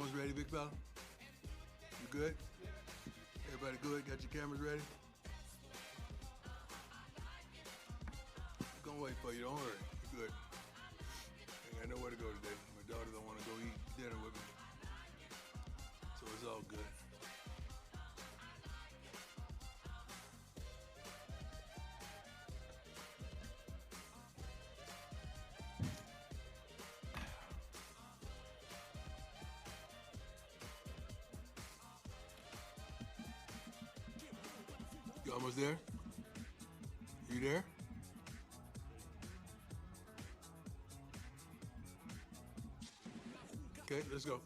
almost ready, big fella? You good? Everybody good? Got your cameras ready? Gonna wait for you. Don't hurry. You good? Ain't got nowhere to go today. My daughter don't want to go eat dinner with me, so it's all good. You almost there? You there? Okay, let's go.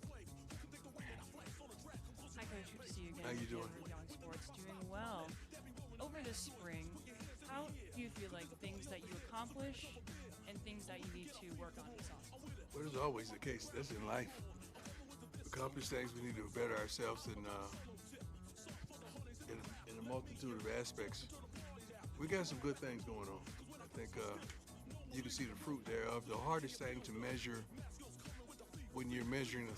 Hi, Coach. Good to see you again. How you doing? Young Sports doing well. Over this spring, how do you feel like things that you accomplish and things that you need to work on this off? Well, it's always the case. That's in life. Accomplish things, we need to better ourselves in a multitude of aspects. We got some good things going on. I think you can see the fruit thereof. The hardest thing to measure when you're measuring a